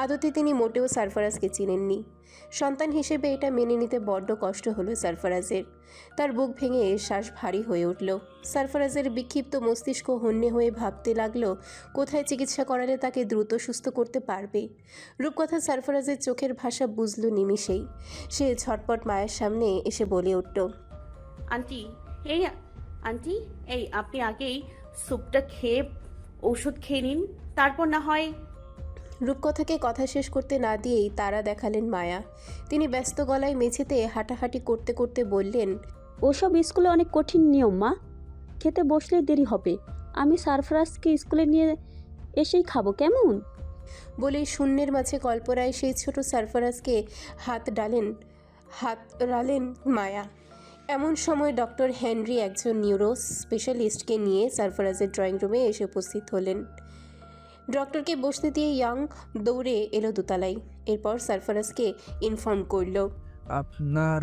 আদতে তিনি মোটেও সারফারাজকে চিনেননি। সন্তান হিসেবে এটা মেনে নিতে বড্ড কষ্ট হলো সারফারাজের। তার বুক ভেঙে শ্বাস ভারী হয়ে উঠল। সারফারাজের বিক্ষিপ্ত মস্তিষ্ক হন্যে হয়ে ভাবতে লাগলো কোথায় চিকিৎসা করালে তাকে দ্রুত সুস্থ করতে পারবে। রূপকথা সারফারাজের চোখের ভাষা বুঝল নিমিষেই। সে ঝটপট মায়ের সামনে এসে বলে উঠল, আন্টি এই আন্টি এই আপনি আগেই স্যুপটা খেয়ে ওষুধ খেয়ে নিন, তারপর না হয়। রূপকথাকে কথা শেষ করতে না দিয়েই তারা দেখালেন মায়া। তিনি ব্যস্ত গলায় মেঝেতে হাঁটাহাঁটি করতে করতে বললেন, ওসব স্কুলে অনেক কঠিন নিয়ম মা, খেতে বসলে দেরি হবে। আমি সারফরাজকে স্কুলে নিয়ে এসেই খাবো কেমন? বলেই শূন্যের মাঝে কল্পনায় সেই ছোট সারফারাজকে হাত ডালেন মায়া। এমন সময় ডক্টর হেনরি একজন নিউরো স্পেশালিস্টকে নিয়ে সারফারাজের ড্রয়িং রুমে এসে উপস্থিত হলেন। ডক্টরকে বসতে দিয়ে ইয়াং দৌড়ে এলো দোতলায়। এরপর সারফারাজকে ইনফর্ম করল, আপনার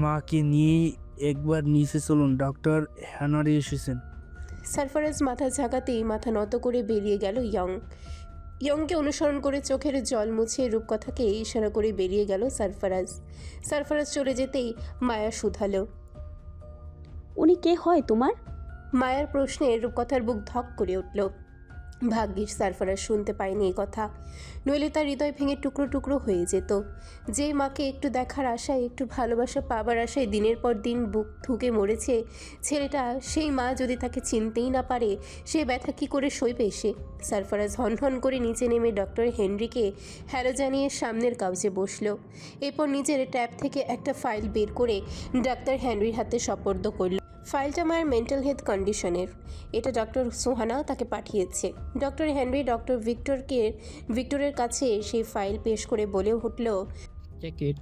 মাকে নিয়ে একবার নিচে চলুন, ডক্টর হ্যানারি এসেছেন। সারফারাজ মাথা ঝাঁকাতেই মাথা নত করে বেরিয়ে গেল ইয়ংকে অনুসরণ করে চোখের জল মুছে রূপকথাকে ইশারা করে বেরিয়ে গেল সারফারাজ চলে যেতেই মায়া শুধালো, উনি কে হয় তোমার? মায়ার প্রশ্নে রূপকথার বুক ধক করে উঠল। ভাগ্যিস সারফারাজ শুনতে পায়নি এই কথা, নইলে তার হৃদয় ভেঙে টুকরো টুকরো হয়ে যেত। যে মাকে একটু দেখার আশায়, একটু ভালোবাসা পাবার আশায় দিনের পর দিন বুক ঠুকে মরেছে ছেলেটা, সেই মা যদি তাকে চিনতেই না পারে, সে ব্যথা কী করে সইবে সে? সারফারাজ হনহন করে নিচে নেমে ডক্টর হেনরিকে হ্যালো জানিয়ে সামনের কাউচে বসল। এরপর নিজের ট্যাব থেকে একটা ফাইল বের করে ডাক্তার হেনরির হাতে সোপর্দ করল। ফাইলটা মায়ের মেন্টাল হেলথ কন্ডিশনের। এটা ডক্টর সোহানা তাকে পাঠিয়েছে। ডক্টর হেনরি ডক্টর ভিক্টরের কাছে সেই ফাইল পেশ করে বলে উঠল, চেক ইট।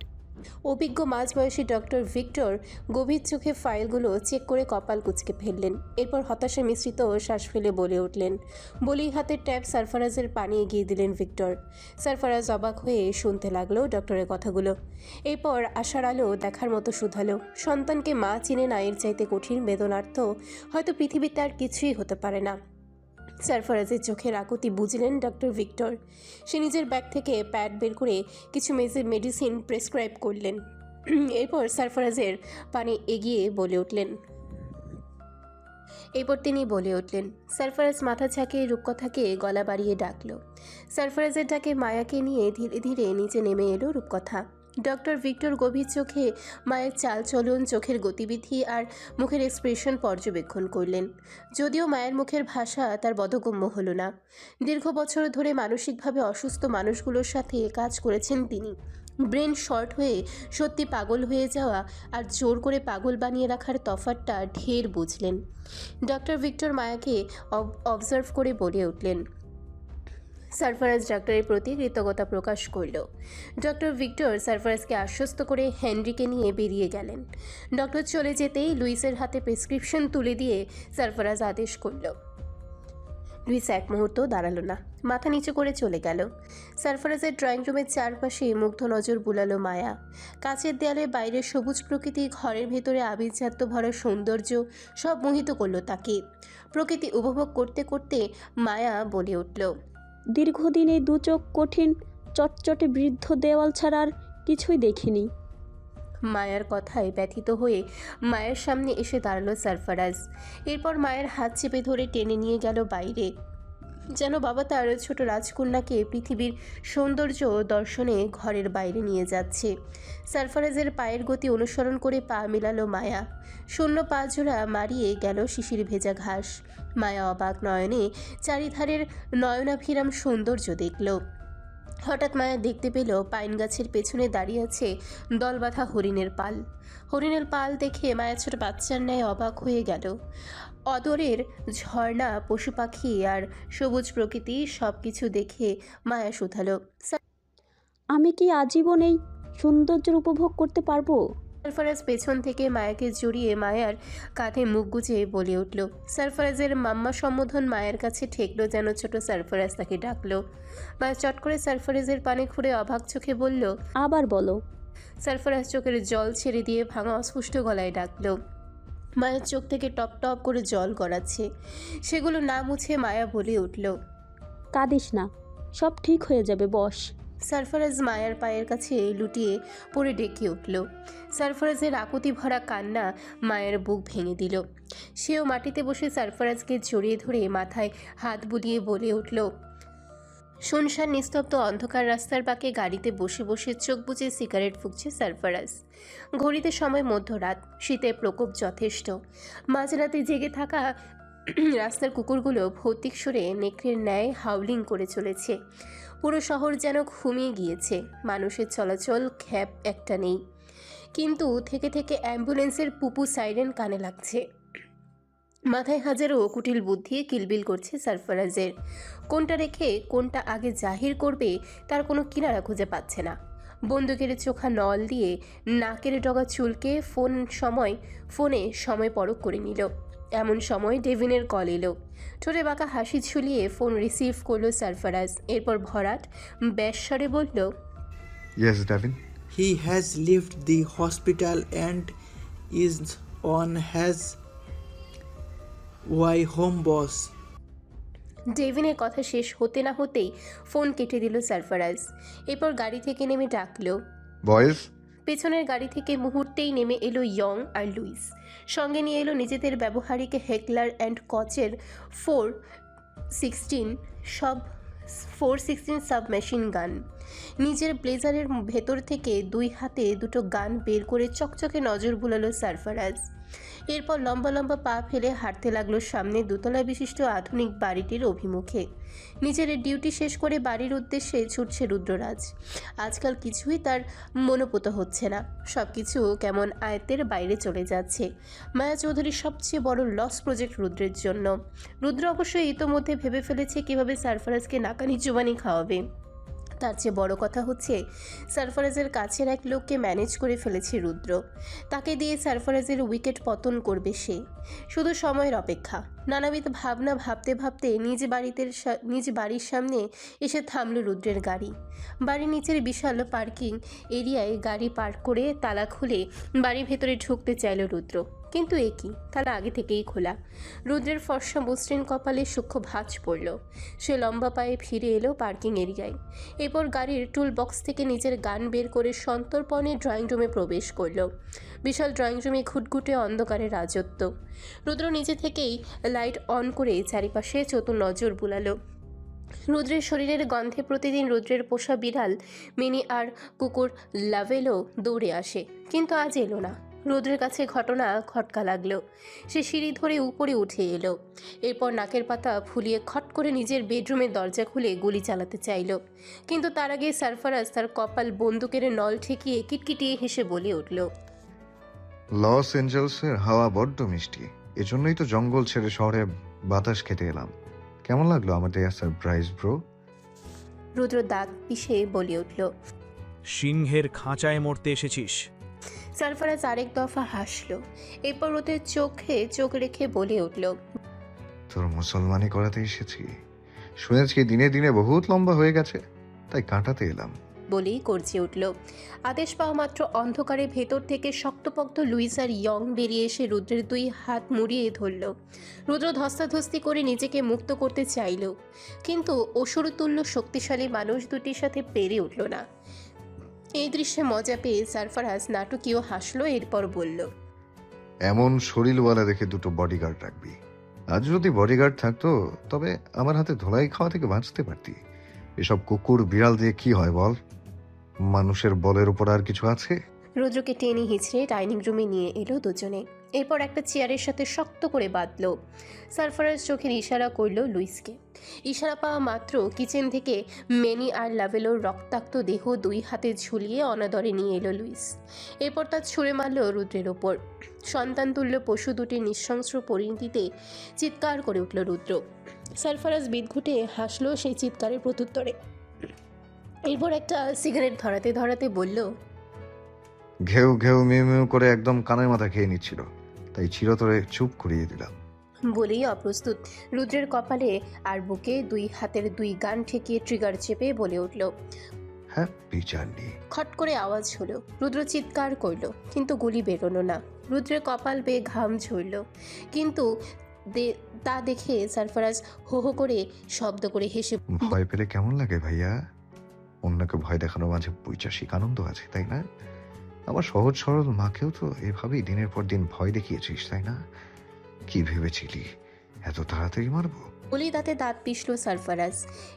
অভিজ্ঞ মাঝবয়সী ডক্টর ভিক্টর গভীর চোখে ফাইলগুলো চেক করে কপাল কুঁচকে ফেললেন। এরপর হতাশা মিশ্রিত শ্বাস ফেলে বলে উঠলেন। বলেই হাতের ট্যাব সারফারাজের পানি এগিয়ে দিলেন ভিক্টর। সারফারাজ অবাক হয়ে শুনতে লাগলো ডক্টরের কথাগুলো। এরপর আশার আলো দেখার মতো শুধালো, সন্তানকে মা চিনে না এর চাইতে কঠিন বেদনার্থ হয়তো পৃথিবীতে আর কিছুই হতে পারে না। সারফারাজের চোখের আকুতি বুঝলেন ডক্টর ভিক্টর। সে নিজের ব্যাগ থেকে প্যাড বের করে কিছু মেডিসিন প্রেসক্রাইব করলেন। এরপর সারফারাজের পানি এগিয়ে তিনি বলে উঠলেন। সারফারাজ মাথা ঝাঁকিয়ে রূপকথাকে গলা বাড়িয়ে ডাকল। সারফারাজের ডাকে মায়াকে নিয়ে ধীরে ধীরে নিচে নেমে এলো রূপকথা। ডক্টর ভিক্টর গভীর চোখে মায়ের চালচলন, চোখের গতিবিধি আর মুখের এক্সপ্রেশন পর্যবেক্ষণ করলেন। যদিও মায়ের মুখের ভাষা তার বোধগম্য হলো না। দীর্ঘ বছর ধরে মানসিকভাবে অসুস্থ মানুষগুলোর সাথে কাজ করেছেন তিনি। ব্রেন শর্ট হয়ে সত্যি পাগল হয়ে যাওয়া আর জোর করে পাগল বানিয়ে রাখার তফাৎটা ঢের বুঝলেন। ডক্টর ভিক্টর মায়াকে অবজার্ভ করে বলে উঠলেন। সারফারাজ ডাক্তারের প্রতি কৃতজ্ঞতা প্রকাশ করল। ডক্টর ভিক্টর সারফারাজকে আশ্বস্ত করে হেনরিকে নিয়ে বেরিয়ে গেলেন। ডক্টর চলে যেতেই লুইসের হাতে প্রেসক্রিপশন তুলে দিয়ে সারফারাজ আদেশ করল। লুইস এক মুহূর্ত দাঁড়ালো না, মাথা নিচু করে চলে গেল। সারফারাজের ড্রয়িং রুমের চারপাশে মুগ্ধ নজর বুলালো মায়া। কাচের দেয়ালে বাইরের সবুজ প্রকৃতি, ঘরের ভেতরে আবির্জাত্য ভরা সৌন্দর্য সব মোহিত করল তাকে। প্রকৃতি উপভোগ করতে করতে মায়া বলে উঠল, দীর্ঘদিন এই দু চোখ কঠিন চটচটে বৃদ্ধ দেওয়াল ছাড়া আর কিছুই দেখিনি। মায়ার কথায় ব্যথিত হয়ে মায়ের সামনে এসে দাঁড়ালো সারফারাজ। এরপর মায়ের হাত চেপে ধরে টেনে নিয়ে গেল বাইরে, যেন বাবা তার ছোট রাজকন্যাকে পৃথিবীর সৌন্দর্য দর্শনে ঘরের বাইরে নিয়ে যাচ্ছে। সারফারাজের পায়ের গতি অনুসরণ করে পা মেলালো মায়া। শূন্য পা জোড়া মারিয়ে গেল শিশির ভেজা ঘাস। মায়া অবাক নয়নে চারিধারের নয়নাভিরাম সৌন্দর্য দেখল। হঠাৎ মায়া দেখতে পেল পাইন গাছের পেছনে দাঁড়িয়ে আছে দলবাঁধা হরিণের পাল। হরিণের পাল দেখে মায়া ছোট বাচ্চার ন্যায় অবাক হয়ে গেল। অদরের ঝর্ণা, পশু পাখি আর সবুজ প্রকৃতি সব কিছু দেখে মায়া শুধালো, আমি কি আজীবন এই সৌন্দর্যের উপভোগ করতে পারবো? সারফারাজ পেছন থেকে মায়াকে জড়িয়ে মায়ার কাঁধে মুখ গুজে বলে উঠল। সারফারাজের মাম্মা সম্বোধন মায়ের কাছে ঠেকলো যেন ছোট সারফারাজ তাকে ডাকলো। মায়া চট করে সারফারাজের পানে ঘুরে অবাক চোখে বলল, আবার বলো। সারফারাজ চোখের জল ছেড়ে দিয়ে ভাঙা অস্ফুষ্ট গলায় ডাকলো। মায়ের চোখ থেকে টপ টপ করে জল গড়াচ্ছে। সেগুলো না মুছে মায়া বলে উঠল, কাঁদিস না, সব ঠিক হয়ে যাবে, বস। সারফারাজ মায়ার পায়ের কাছে লুটিয়ে পড়ে ডেকে উঠল। সারফারাজের আকুতি ভরা কান্না মায়ের বুক ভেঙে দিল। সেও মাটিতে বসে সারফারাজকে জড়িয়ে ধরে মাথায় হাত বুলিয়ে বলে উঠল। শুনশান নিস্তব্ধ অন্ধকার রাস্তার পাকে গাড়িতে বসে বসে চোখ বুজে সিগারেট ফুঁকছে সারফারাজ। ঘড়িতে সময় মধ্যরাত, শীতের প্রকোপ যথেষ্ট। মাঝরাতে জেগে থাকা রাস্তার কুকুরগুলো ভৌতিক সুরে নেকড়ের ন্যায় হাউলিং করে চলেছে। পুরো শহর যেন ঘুমিয়ে গিয়েছে, মানুষের চলাচল খ্যাপ একটা নেই। কিন্তু থেকে থেকে অ্যাম্বুলেন্সের পুপু সাইরেন কানে লাগছে। মাথায় হাজারো কুটিল বুদ্ধি কিলবিল করছে সারফারাজের। কোনটা রেখে কোনটা আগে জাহির করবে তার কোনো কিনারা খুঁজে পাচ্ছে না। বন্দুকের চোখা নল দিয়ে নাকের ডগা চুলকে ফোনে সময় পরখ করে নিল। এমন সময় ডেভিনের কল এলো। ঠোঁটে বাঁকা হাসি ঝুলিয়ে ফোন রিসিভ করলো সারফারাজ। এরপর ভরাট ব্যস্বরে বলল, yes Devin. He has left the hospital and is on his way home, boss. ডেভিনের কথা শেষ হতে না হতেই ফোন কেটে দিল সারফারাজ। এরপর গাড়ি থেকে নেমে ডাকলো, বয়েজ। পেছনের গাড়ি থেকে মুহূর্তেই নেমে এলো ইয়ং আর লুইস। সঙ্গে নিয়ে এলো নিজেদের ব্যবহারিক হেকলার অ্যান্ড কচের 416 সাবমেশিন গান। নিজের ব্লেজারের ভেতর থেকে দুই হাতে দুটো গান বের করে চকচকে নজর বুলালো সারফারাজ। এরপর লম্বা লম্বা পা ফেলে হাঁটতে লাগলো সামনে দোতলা বিশিষ্ট আধুনিক বাড়িটির অভিমুখে। নিজের ডিউটি শেষ করে বাড়ির উদ্দেশ্যে ছুটছে রুদ্ররাজ। আজকাল কিছুই তার মনোপুত হচ্ছে না, সব কিছু কেমন আয়ত্তের বাইরে চলে যাচ্ছে। মায়া চৌধুরীর সবচেয়ে বড় লস প্রজেক্ট রুদ্রের জন্য। রুদ্র অবশ্যই ইতোমধ্যে ভেবে ফেলেছে কিভাবে সারফারাজকে নাকানি চুবানি খাওয়াবে। তার চেয়ে বড় কথা হচ্ছে সারফারাজের কাছের এক লোককে ম্যানেজ করে ফেলেছে রুদ্র। তাকে দিয়ে সারফারাজের উইকেট পতন করবে সে। শুধু সময়ের অপেক্ষা। নানাবিধ ভাবনা ভাবতে ভাবতে নিজ বাড়ির সামনে এসে থামল রুদ্রের গাড়ি। বাড়ির নিচের বিশাল পার্কিং এরিয়ায় গাড়ি পার্ক করে তালা খুলে বাড়ির ভেতরে ঢুকতে চাইল রুদ্র। কিন্তু এ কি, তালা আগে থেকেই খোলা। রুদ্রের ফর্সা মসৃণ কপালে সূক্ষ্ম ভাঁজ পড়ল। সে লম্বা পায়ে ফিরে এলো পার্কিং এরিয়ায়। এরপর গাড়ির টুল বক্স থেকে নিজের গান বের করে সন্তর্পণে ড্রয়িং রুমে প্রবেশ করল। বিশাল ড্রয়িং রুমে ঘুটঘুটে অন্ধকারের রাজত্ব। রুদ্র নিজে থেকেই লাইট অন করে চারিপাশে চতুর নজর বুলালো। রুদ্রের শরীরের গন্ধে প্রতিদিন রুদ্রের পোষা বিড়াল মিনি আর কুকুর লাভেলও দৌড়ে আসে, কিন্তু আজ এলো না। রুদ্রের কাছে ঘটনা খটকা লাগলো। সে সিঁড়ি ধরে উপরে উঠে এলো। এরপর নাকের পাতা ফুলিয়ে খট করে নিজের বেডরুমের দরজা খুলে গুলি চালাতে চাইল। কিন্তু তার আগে সারফারাজ তার কপাল বন্দুকের নল ঠেকিয়ে কিটকিটিয়ে হেসে বলে উঠল, লস এঞ্জেলসের হাওয়া বড্ড মিষ্টি, এজন্যই তো জঙ্গল ছেড়ে শহরে বাতাস খেতে এলাম। কেমন লাগলো আমার দেয়া সারপ্রাইজ ব্রো? রুদ্র দাঁত পিষে বলে উঠল। সিংহের খাঁচায় মরতে এসেছিস? সারফারাজ আরেক দফা হাসল। এরপর ওদের চোখে চোখ রেখে বলে উঠল, তোর মুসলমানি করাতে এসেছি। শুনেছি দিনে দিনে বহুত লম্বা হয়ে গেছে, তাই কাটাতে এলাম। বলেই গর্জে উঠল। আদেশ পাওয়া মাত্র অন্ধকারে ভেতর থেকে শক্তপোক্ত লুইস আর ইয়ং বেরিয়ে এসে রুদ্রের দুই হাত মুড়িয়ে ধরল। রুদ্র ধস্তাধস্তি করে নিজেকে মুক্ত করতে চাইল, কিন্তু অসুরতুল্য শক্তিশালী মানুষ দুটির সাথে পেরে উঠল না। এই দৃশ্যে মজা পেয়ে সারফারাজ নাটকীয় হাসলো। এরপর বলল, এমন শরীরওয়ালা দেখে দুটো বডিগার্ড রাখবি। আজ যদি বডিগার্ড থাকতো তবে আমার হাতে ধোলাই খাওয়া থেকে বাঁচতে পারতি। এসব কুকুর বিড়াল দিয়ে কি হয় বল? মানুষের বলের উপর আর কিছু আছে? রুদ্রকে টেনে হিঁচড়ে ডাইনিং রুমে নিয়ে এলো দুজনে। এরপর একটা চেয়ারের সাথে শক্ত করে বাঁধল। সারফারাজ চোখের ইশারা করল লুইসকে। ইশারা পাওয়া মাত্র কিচেন থেকে মেনি আর লাভেলোর রক্তাক্ত দেহ 2 হাতে ঝুলিয়ে অনাদরে নিয়ে এলো লুইস। এরপর তার ছুঁড়ে মারল রুদ্রের ওপর। সন্তানতুল্য পশু দুটির নৃশংস পরিণতিতে চিৎকার করে উঠল রুদ্র। সারফারাজ বিদঘুটে হাসল সেই চিৎকারের প্রত্যুত্তরে। এরপর একটা সিগারেট ধরাতে ধরাতে বলল, ঘেউ ঘেউ মিউ মিউ করে একদম কানের মাথা খেয়ে নিচ্ছিল, তাই চিরতরে চুপ করিয়ে দিলাম। বলেই অপ্রস্তুত রুদ্রের কপালে আর বুকে 2 হাতের 2 গান ঠেকিয়ে ট্রিগার চেপে বলে উঠল। Happy journey. খট করে আওয়াজ হলো। রুদ্র চিৎকার করলো, কিন্তু গুলি বেরোলো না। রুদ্রের কপাল বেয়ে ঘাম ঝরল, কিন্তু তা দেখে সারফারাজ হো হো করে শব্দ করে হেসে ভয় পেলে কেমন লাগে ভাইয়া? অন্যকে ভয় দেখানোর মাঝে বৈচাসিক আনন্দ আছে, তাই না? আমার সহজ সরল মাকেও তো এভাবেই দিনের পর দিন ভয় দেখিয়েছিস, তাই না? কি ভেবেছিলি এত তাড়াতাড়ি মারবো? বলি দাঁতে দাঁত পিষল সারফারাজ।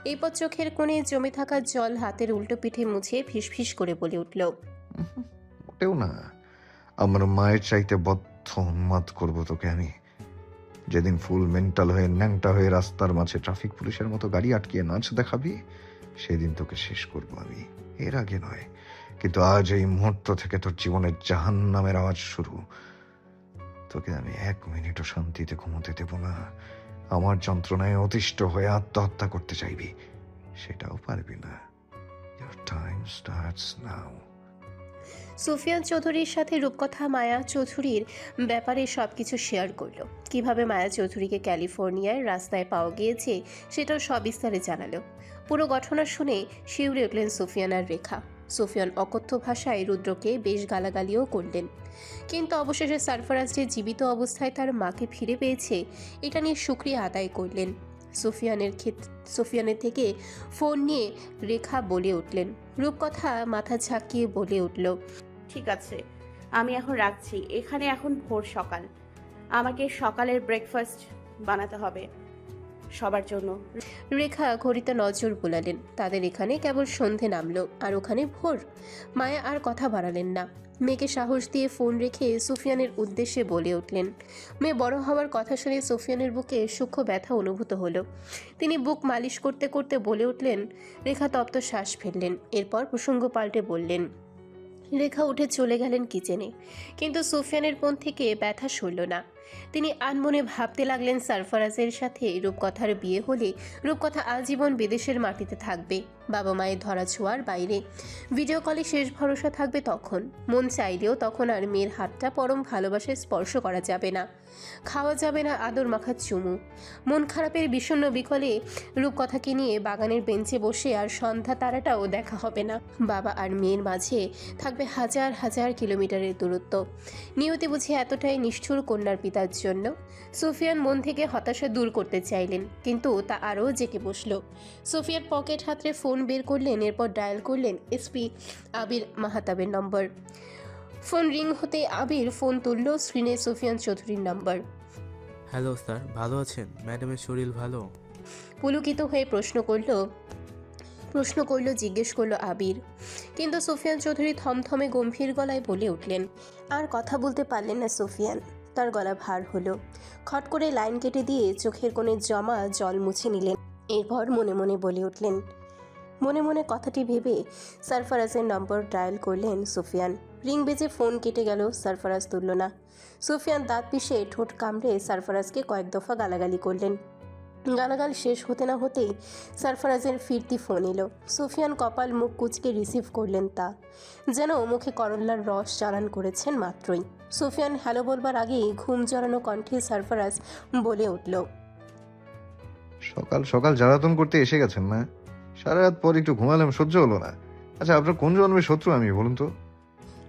এরপর চোখের কোণে জমে থাকা জল হাতের উল্টো পিঠে মুছে ফিসফিস করে বলে উঠল, মোটেও না। আমার মায়ের চাইতে বদ্ধ উন্মাদ করবো তোকে আমি। যেদিন ফুল মেন্টাল হয়ে ন্যাংটা হয়ে রাস্তার মাঝে ট্রাফিক পুলিশের মতো গাড়ি আটকিয়ে নাচ দেখাবি, সেদিন তোকে শেষ করবো আমি, এর আগে নয়। কিন্তু আজ এই মুহূর্ত থেকে তোর জীবনের জাহান্নামের আওয়াজ শুরু। তোকে আমি 1 মিনিটও শান্তিতে ঘুমোতে দেব না। আমার যন্ত্রণায় অতিষ্ঠ হয়ে আত্মহত্যা করতে চাইবি, সেটাও পারবি না। Your time starts now. Sufian চৌধুরীর সাথে রূপকথা মায়া চৌধুরীর ব্যাপারে সবকিছু শেয়ার করলো। কিভাবে মায়া চৌধুরীকে ক্যালিফোর্নিয়ার রাস্তায় পাওয়া গিয়েছে সেটাও সবিস্তারে জানালো। পুরো ঘটনা শুনে শিউরে উঠলেন সুফিয়ান আর রেখা। সুফিয়ান অকথ্য ভাষায় রুদ্রকে বেশ গালাগালিও করলেন, কিন্তু অবশেষে সারফারাজ যে জীবিত অবস্থায় তার মাকে ফিরে পেয়েছে এটা নিয়ে শুকরিয়া আদায় করলেন। সুফিয়ানের থেকে ফোন নিয়ে রেখা বলে উঠলেন। রূপকথা মাথা ঝাঁকিয়ে বলে উঠল, ঠিক আছে, আমি এখন রাখছি। এখানে এখন ভোর সকাল, আমাকে সকালের ব্রেকফাস্ট বানাতে হবে সবার জন্য। রেখা ঘড়িতে নজর বুলালেন। তাদের এখানে কেবল সন্ধে নামলো, আর ওখানে ভোর। মায়া আর কথা বাড়ালেন না। মেয়েকে সাহস দিয়ে ফোন রেখে সুফিয়ানের উদ্দেশ্যে বলে উঠলেন। মেয়ে বড় হওয়ার কথা শুনে সুফিয়ানের বুকে সূক্ষ্ম ব্যথা অনুভূত হলো। তিনি বুক মালিশ করতে করতে বলে উঠলেন। রেখা তপ্ত শ্বাস ফেললেন। এরপর প্রসঙ্গ পাল্টে বললেন। রেখা উঠে চলে গেলেন কিচেনে, কিন্তু সুফিয়ানের মন থেকে ব্যথা সরল না। তিনি আনমনে ভাবতে লাগলেন সারফারাজের সাথে রূপকথার বিয়ে হলে রূপকথা আজীবন বিদেশের মাটিতে থাকবে, বাবা মায়ের ধরাছোঁয়ার বাইরে। ভিডিও কলে শেষ ভরসা থাকবে তখন। মন চাইলেও তখন আর মেয়ের হাতটা পরম ভালোবাসায় স্পর্শ করা যাবে না, খাওয়া যাবে না আদর মাখা চুমু। মন খারাপের বিষণ্ণ বিকলে রূপকথাকে নিয়ে বাগানের বেঞ্চে বসে আর সন্ধ্যা তারাটাও দেখা হবে না। বাবা আর মেয়ের মাঝে থাকবে হাজার হাজার কিলোমিটারের দূরত্ব। নিয়তি বুঝি এতটাই নিষ্ঠুর কন্যার পিতার জন্য? সুফিয়ান মন থেকে হতাশা দূর করতে চাইলেন, কিন্তু তা আরও জেঁকে বসল। সুফিয়ান পকেট হাতড়ে ফোন বের করলেন। এরপর ডায়াল করলেন এসপি আবির মাহাতাবের নম্বর। ফোন রিং হতে আবির ফোন তুলল। স্ক্রিনে সুফিয়ান চৌধুরীর নাম্বার। হ্যালো স্যার, ভালো আছেন? ম্যাডামের শরীর ভালো? পুলকিত হয়ে প্রশ্ন করল জিজ্ঞেস করলো আবির। কিন্তু সুফিয়ান চৌধুরী থমথমে গম্ভীর গলায় বলে উঠলেন। আর কথা বলতে পারলেন না সুফিয়ান। তার গলা ভার হলো। খট করে লাইন কেটে দিয়ে চোখের কোণে জমা জল মুছে নিলেন। এরপর মনে মনে বলে উঠলেন। মনে মনে কথাটি ভেবে সারফারাজের নম্বর ডায়াল করলেন সুফিয়ান। রিং বেজে ফোন কেটে গেল। সারফারাজ তুলল না। সুফিয়ান দাঁত পিষে ঠোঁট কামড়ে সারফারাজকে কয়েক দফা গালাগালি করলেন। গালাগাল শেষ হতে না হতেই সারফারাজের ফিরতি ফোন এলো। সুফিয়ান কপাল মুখ কুঁচকে রিসিভ করলেন, তা যেন মুখে করল্লার রস চালান করেছেন মাত্রই। সুফিয়ান হ্যালো বলবার আগেই ঘুম জড়ানো কণ্ঠে সারফারাজ বলে উঠল, সকাল সকাল জ্বালাতন করতে এসে গেছেন না? সারা রাত পর একটু ঘুমালাম, সহ্য হলো না। আচ্ছা, আপনার কোন জন্মের শত্রু আমি বলুন তো?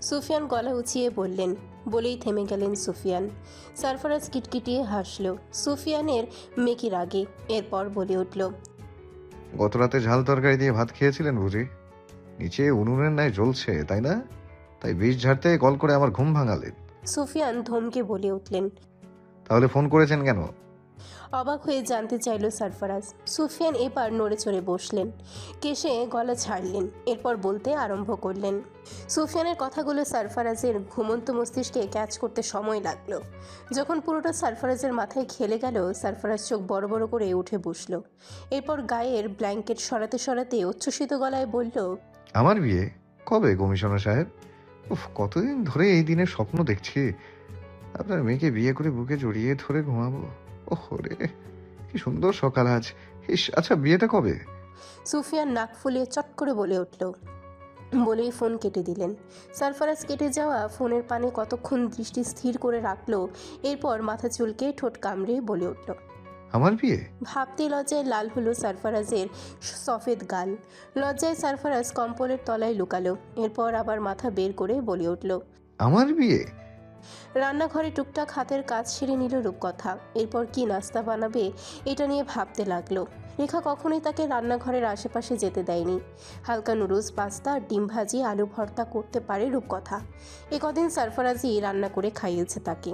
সুফিয়ান গলা উঁচিয়ে বললেন। বলেই থেমে গেলেন সুফিয়ান। সারফারাজ কিটকিটিয়ে হাসল সুফিয়ানের মেকি রাগে। এরপর বলে উঠল, গত রাতে ঝাল তরকারি দিয়ে ভাত খেয়েছিলেন বুঝি? নিচে উনুনের ন্যায় জ্বলছে, তাই না? তাই বিষ ঝাড়তে কল করে আমার ঘুম ভাঙালেন। সুফিয়ান ধমকে বলে উঠলেন, তাহলে ফোন করেছেন কেন? অবাক হয়ে জানতে চাইল সারফারাজ। সুফিয়ান এবার নড়ে চড়ে বসলেন, কেশে গলা ছাড়লেন, এরপর বলতে আরম্ভ করলেন। সুফিয়ানের কথাগুলো সারফারাজের ঘুমন্ত মস্তিষ্কে ক্যাচ করতে সময় লাগলো। যখন পুরোটা সারফারাজের মাথায় খেলে গেল, সারফারাজ চোখ বড় বড় করে উঠে বসলো। এরপর গায়ের ব্ল্যাঙ্কেট সরাতে সরাতে উচ্ছ্বসিত গলায় বলল, আমার বিয়ে কবে কমিশনার সাহেব? উফ, কতদিন ধরে এই দিনের স্বপ্ন দেখছি। আপনার মেয়েকে বিয়ে করে বুকে জড়িয়ে ধরে ঘুমাবো। ওহ রে, কি সুন্দর সকাল আজ। ইস, আচ্ছা বিয়েটা কবে? সুফিয়ান নাক ফুলিয়ে চট করে বলে উঠল। বলেই ফোন কেটে দিলেন। সারফারাজ কেটে যাওয়া ফোনের পানে কতক্ষণ দৃষ্টি স্থির করে রাখলো, এরপর মাথা চুলকে ঠোঁট কামড়ে বলে উঠল। আমার বিয়ে? ভাবতে লজ্জায় লাল হলো সারফারাজের সফেদ গাল। লজ্জায় সারফারাজ কম্বলের তলায় লুকালো, এরপর আবার মাথা বের করে বলে উঠল। আমার বিয়ে? রান্নাঘরে টুকটাক হাতের কাজ সেরে নিল রূপকথা। এরপর কি নাস্তা বানাবে এটা নিয়ে ভাবতে লাগলো। রেখা কখনোই তাকে রান্নাঘরের আশেপাশে যেতে দেয়নি। হালকা নুডলস, পাস্তা, ডিম ভাজি, আলু ভর্তা করতে পারে রূপকথা। কদিন সারফারাজই রান্না করে খাইয়েছে তাকে।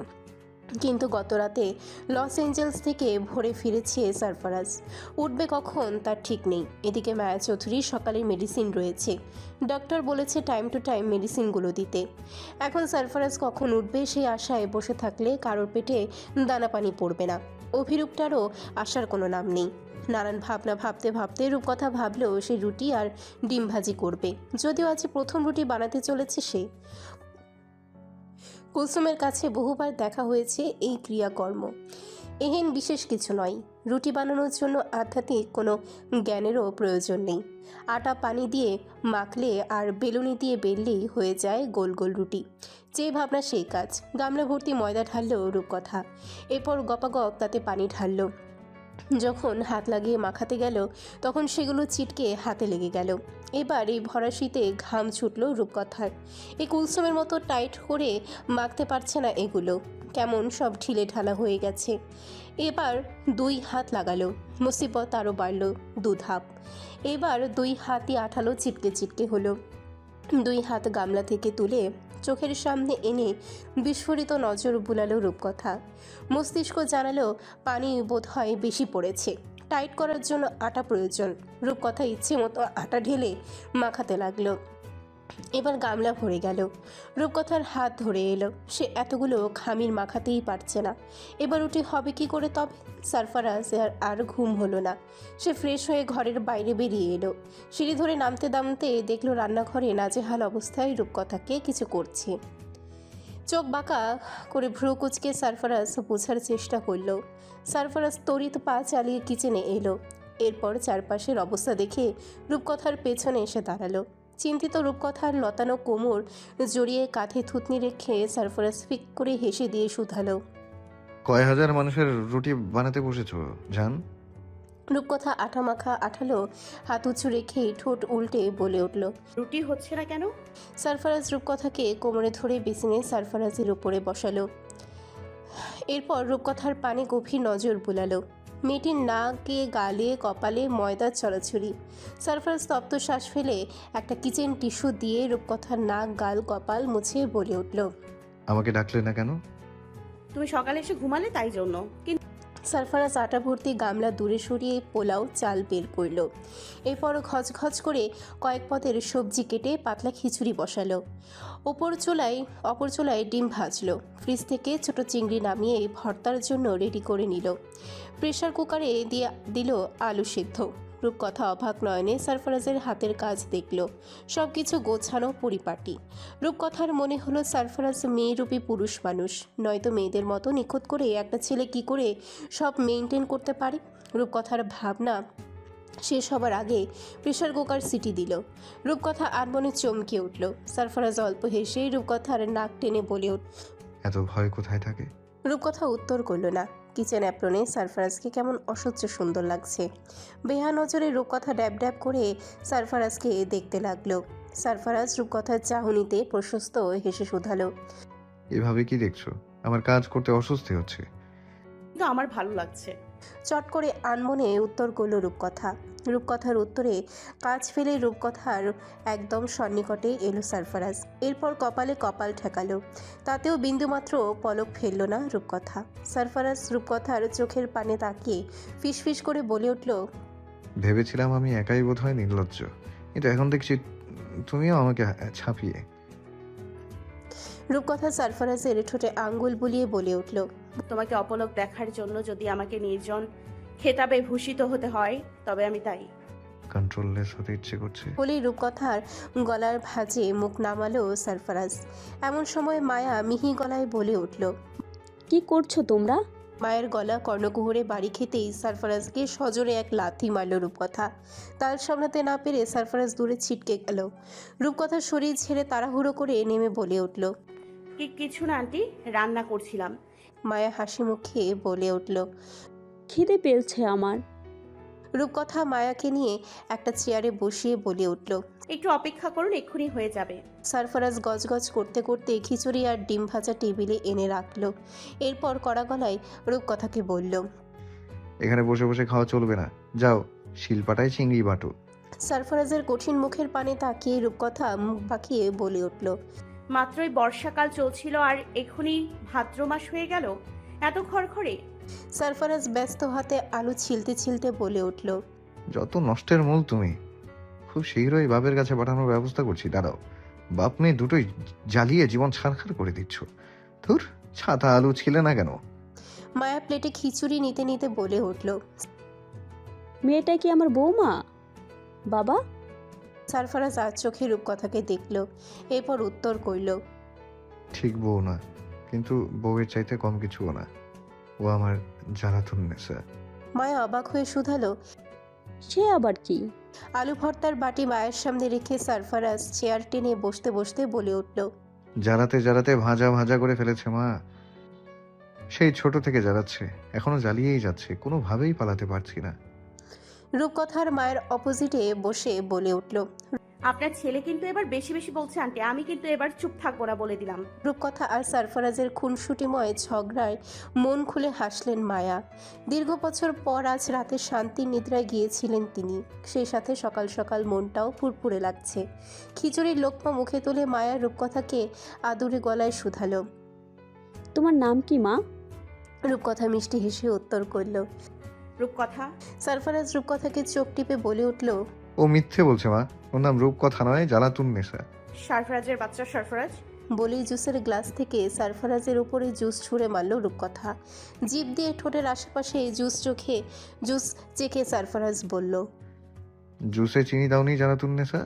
কিন্তু গতরাতে লস এঞ্জেলস থেকে ভোরে ফিরেছে সারফারাজ। উঠবে কখন তার ঠিক নেই। এদিকে মায়া চৌধুরীর সকালে মেডিসিন রয়েছে, ডক্টর বলেছে টাইম টু টাইম মেডিসিনগুলো দিতে। এখন সারফারাজ কখন উঠবে সেই আশায় বসে থাকলে কারোর পেটে দানা পানি পড়বে না। অভিরূপটারও আসার কোনো নাম নেই। নানান ভাবনা ভাবতে ভাবতে রূপকথা ভাবলেও সে রুটি আর ডিম ভাজি করবে, যদিও আজ প্রথম রুটি বানাতে চলেছে সে। কুলসুমের কাছে বহুবার দেখা হয়েছে এই ক্রিয়াকর্ম। এহেন বিশেষ কিছু নয়। রুটি বানানোর জন্য আধ্যাত্মিক কোনো জ্ঞানেরও প্রয়োজন নেই। আটা পানি দিয়ে মাখলে আর বেলুনি দিয়ে বেললেই হয়ে যায় গোল গোল রুটি। যে ভাবনা সেই কাজ। গামলা ভর্তি ময়দা ঢাললো রূপকথা, এরপর গপাগপ তাতে পানি ঢাললো। যখন হাত লাগিয়ে মাখাতে গেল তখন সেগুলো ছিটকে হাতে লেগে গেল। এবার এই ভরা শীতে ঘাম ছুটল রূপকথার। এই কুলসুমের মতো টাইট করে মাখতে পারছে না এগুলো, কেমন সব ঢিলে ঢালা হয়ে গেছে। এবার 2 হাত লাগালো, মুসিবত আরও বাড়ল 2 ধাপ। এবার 2 হাতই আঠালো চিটকে চিটকে হলো। 2 হাত গামলা থেকে তুলে চোখের সামনে এনে বিস্ফোরিত নজর বুলালো রূপকথা। মস্তিষ্ক জানালো পানি বোধহয় বেশি পড়েছে, টাইট করার জন্য আটা প্রয়োজন। রূপকথা ইচ্ছে মতো আটা ঢেলে মাখাতে লাগলো। এবার গামলা ভরে গেল। রূপকথার হাত ধরে এলো। সে এতগুলো খামির মাখাতেই পারছে না। এবার রুটি হবে কি করে তবে? সারফারাজ আর ঘুম হলো না। সে ফ্রেশ হয়ে ঘরের বাইরে বেরিয়ে এলো। সিঁড়ি ধরে নামতে নামতে দেখলো রান্নাঘরে নাজেহাল অবস্থায় রূপকথাকে কিছু করছে। চোখ বাঁকা করে ভ্রু কুচকে সারফারাজ বোঝার চেষ্টা করলো। সারফারাজ তড়িৎ পা চালিয়ে কিচেনে এলো। এরপর চারপাশের অবস্থা দেখে রূপকথার পেছনে এসে দাঁড়ালো। চিন্তিত রূপকথার লতানো কোমর জড়িয়ে কাঁধে থুতনি রেখে সারফারাজ ফিক করে হেসে দিয়ে শুধালো। কয় হাজার মানুষের রুটি বানাতে বসেছো জান? রূপকথা আঠা মাখা আঠালো হাত উঁচু রেখে ঠোঁট উল্টে বলে উঠল। রুটি হচ্ছে না কেন? সারফারাজ রূপকথাকে কোমরে ধরে বেসিনে সারফারাজের উপরে বসালো। এরপর রূপকথার পানে গভীর নজর বুলালো। মেয়েটির নাকে, গালে, কপালে ময়দার ছড়াছড়ি। সারফারাজ তপ্ত শ্বাস ফেলে একটা কিচেন টিস্যু দিয়ে রূপকথার নাক, গাল, কপাল মুছে বলে উঠল। আমাকে ডাকলে না কেন? তুমি সকালে এসে ঘুমালে তাই জন্য। কিন্তু সারফারাজ আটা ভর্তি গামলা দূরে সরিয়ে পোলাও চাল বের করল। এরপর ঘচ করে কয়েক পদের সবজি কেটে পাতলা খিচুড়ি বসালো। অপর চুলায় ডিম ভাজলো। ফ্রিজ থেকে ছোট চিংড়ি নামিয়ে ভর্তার জন্য রেডি করে নিল। প্রেসার কুকারে দিয়ে দিল আলু সিদ্ধ। রূপকথা অবাক নয়নে সারফারাজের হাতের কাজ দেখল। সব কিছু গোছানো পরিপাটি। রূপকথার মনে হলো সারফারাজ মেয়েরূপী পুরুষ মানুষ, নয়তো মেয়েদের মতো নিখুঁত করে একটা ছেলে কি করে সব মেনটেন করতে পারে। রূপকথার ভাবনা শেষ হবার আগে প্রেসার কুকার সিটি দিল। রূপকথা আনমনে চমকে উঠল। সারফারাজ অল্প হেসে রূপকথার নাক টেনে বলে উঠল। এত ভয় কোথায় থাকে? রূপকথা উত্তর করল না। কিচেন অ্যাপ্রনে সারফারাজকে কেমন অসহ্য সুন্দর লাগছে। বেহা নজরে রূপকথা ড্যাব ড্যাব করে সারফারাজকে দেখতে লাগলো। সারফারাজ রূপকথার চাহনিতে প্রশস্ত হেসে শুধালো। এভাবে কি দেখছো? আমার কাজ করতে অস্বস্তি হচ্ছে। আমার ভালো লাগছে। চট করে আনমনে উত্তর করল রূপকথা। রূপকথার উত্তরে কাজ ফেলে রূপকথার একদম সন্নিকটে এলো সারফারাজ। এরপর কপালে কপাল ঠেকালো, তাতেও বিন্দুমাত্র পলক ফেলল না রূপকথা। সারফারাজ রূপকথার চোখের পানে তাকিয়ে ফিসফিস করে বলে উঠল, ভেবেছিলাম আমি একাই বোধহয় নির্লজ্জ, কিন্তু এখন দেখছি তুমিও আমাকে ছাপিয়ে। রূপকথা সারফারাজের ঠোঁটে আঙ্গুল বুলিয়ে বলে উঠল, তোমাকে অপলক দেখার জন্য যদি আমাকে নির্জন খেতাবে ভূষিত হতে হয় তবে আমি তাই। কন্ট্রোললেস হতে ইচ্ছে করছে। বলেই রূপকথার গলার ভাঁজে মুখ নামালো সারফারাজ। এমন সময় মায়া মিহি গলায় বলে উঠল, কি করছো তোমরা? মায়ের গলা কর্ণকুহরে বাড়ি খেতেই সারফারাজকে সজোরে এক লাথি মারল রূপকথা। তাল সামলাতে না পেরে সারফারাজ দূরে ছিটকে গেল। রূপকথার শরীর ছেড়ে তাড়াহুড়ো করে নেমে বলে উঠল, কিছু না আন্টি, রান্না করছিলাম। মায়া হাসি মুখে বলে উঠল। খিদে পেয়েছে আমার। রূপকথা মায়াকে নিয়ে একটা চেয়ারে বসিয়ে বলে উঠল, একটু অপেক্ষা করুন, এক্ষুনি হয়ে যাবে। সারফারাজ গজগজ করতে করতে খিচুড়ি আর ডিম ভাজা টেবিলে এনে রাখলো। এরপর কড়া গলায় রূপকথাকে বলল, এখানে বসে বসে খাওয়া চলবে না, যাও শিলপাটায় চিংড়ি বাটো। সারফারাজের কঠিন মুখের পানে তাকিয়ে রূপকথা মুখ বাঁকিয়ে বলে উঠল, মাত্রই বর্ষাকাল চলছিল আর এখনই ভাদ্র মাস হয়ে গেল, এত খড়খড়ে। সারফারাজ ব্যস্ত হাতে আলু ছিলতে ছিলতে বলে উঠল, যত নষ্টের মূল তুমি। খুব শীঘ্রই বাপের কাছে পাঠানোর ব্যবস্থা করছি, দাঁড়াও। বাপ মেয়ে দুটোই জ্বালিয়ে জীবন ছারখার করে দিচ্ছ। ধুর, ছাতা আলু ছিলে না কেন? মায়া প্লেটে খিচুড়ি নিতে নিতে বলে উঠল, মেয়েটা কি আমার বৌমা বাবা? সারফারাজ আজ চোখে রূপকথাকে দেখল, এরপর উত্তর কইল, ঠিক বউ না, কিন্তু বউয়ের চাইতে কম কিছুও না। ও আমার জ্বালাতুন নেশা। মায়া অবাক হয়ে শুধালো, সে আবার কি? আলু ভর্তার বাটি মায়ের সামনে রেখে সারফারাজ চেয়ার টেনে বসতে বসতে বলে উঠল, জ্বালাতে জ্বালাতে ভাজা ভাজা করে ফেলেছে মা। সেই ছোট থেকে জ্বালাচ্ছে, এখনো জ্বালিয়েই যাচ্ছে, কোনোভাবেই পালাতে পারছি না। রূপকথার মায়ের অপোজিটে বসে বলে উঠল, আপনার ছেলে কিন্তু এবার বেশি বেশি বলছে আন্টি, আমি কিন্তু এবার চুপ থাকবো না বলে দিলাম। রূপকথা আর সারফারাজের খুনসুটিময় ঝগড়ায় মন খুলে হাসলেন মায়া। দীর্ঘ বছর পর আজ রাতে শান্তির নিদ্রায় গিয়েছিলেন তিনি, সেই সাথে সকাল সকাল মনটাও ফুরফুরে লাগছে। খিচুড়ির লোকমা মুখে তুলে মায়া রূপকথাকে আদুরে গলায় শুধালো, তোমার নাম কি মা? রূপকথা মিষ্টি হেসে উত্তর করল। রূপকথা। সারফারাজ রূপকথাকে চোখ টিপে বলে উঠল, ও মিথ্যে বলছে মা, ওর নাম রূপকথা নয়, জ্বালাতুন নেশা। সারফরাজের বাচ্চা সারফরাজ। বলেই জুসের গ্লাস থেকে সারফারাজের উপরে জুস ছুঁড়ে মারল রূপকথা। জিভ দিয়ে ঠোঁটের আশেপাশে জুস চেখে সারফারাজ বলল, জুসে চিনি দাওনি জ্বালাতুন নেশা।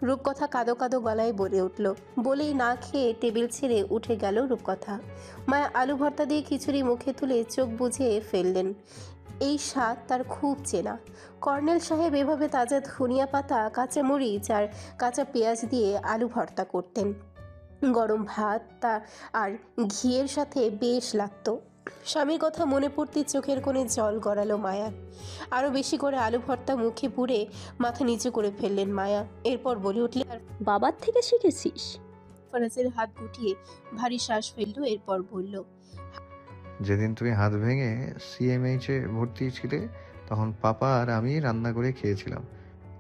রূপকথা কাদো কাদো গলায় বলে উঠল। বলেই না খেয়ে টেবিল ছেড়ে উঠে গেল রূপকথা। মায়া আলু ভর্তা দিয়ে খিচুড়ি মুখে তুলে চোখ বুজে ফেললেন। এই স্বাদ তার খুব চেনা। কর্নেল সাহেব এভাবে তাজা ধনিয়া পাতা, কাঁচা মরিচ আর কাঁচা পেঁয়াজ দিয়ে আলু ভর্তা করতেন। গরম ভাত আর ঘিয়ের সাথে বেশ লাগতো। স্বামীর কথা মনে পড়তে চোখের কোণে জল গড়ালো মায়ার। আরও বেশি করে আলু ভর্তা মুখে পুরে মাথা নিচু করে ফেললেন মায়া। এরপর বলে উঠলেন, বাবার থেকে শিখেছিস? ফরাজের হাত গুটিয়ে ভারী শ্বাস ফেলল। এরপর বলল, যেদিন তুমি হাত ভেঙে সিএমএইচে ভর্তি ছিলে, তখন পাপা আর আমি রান্না করে খেয়েছিলাম,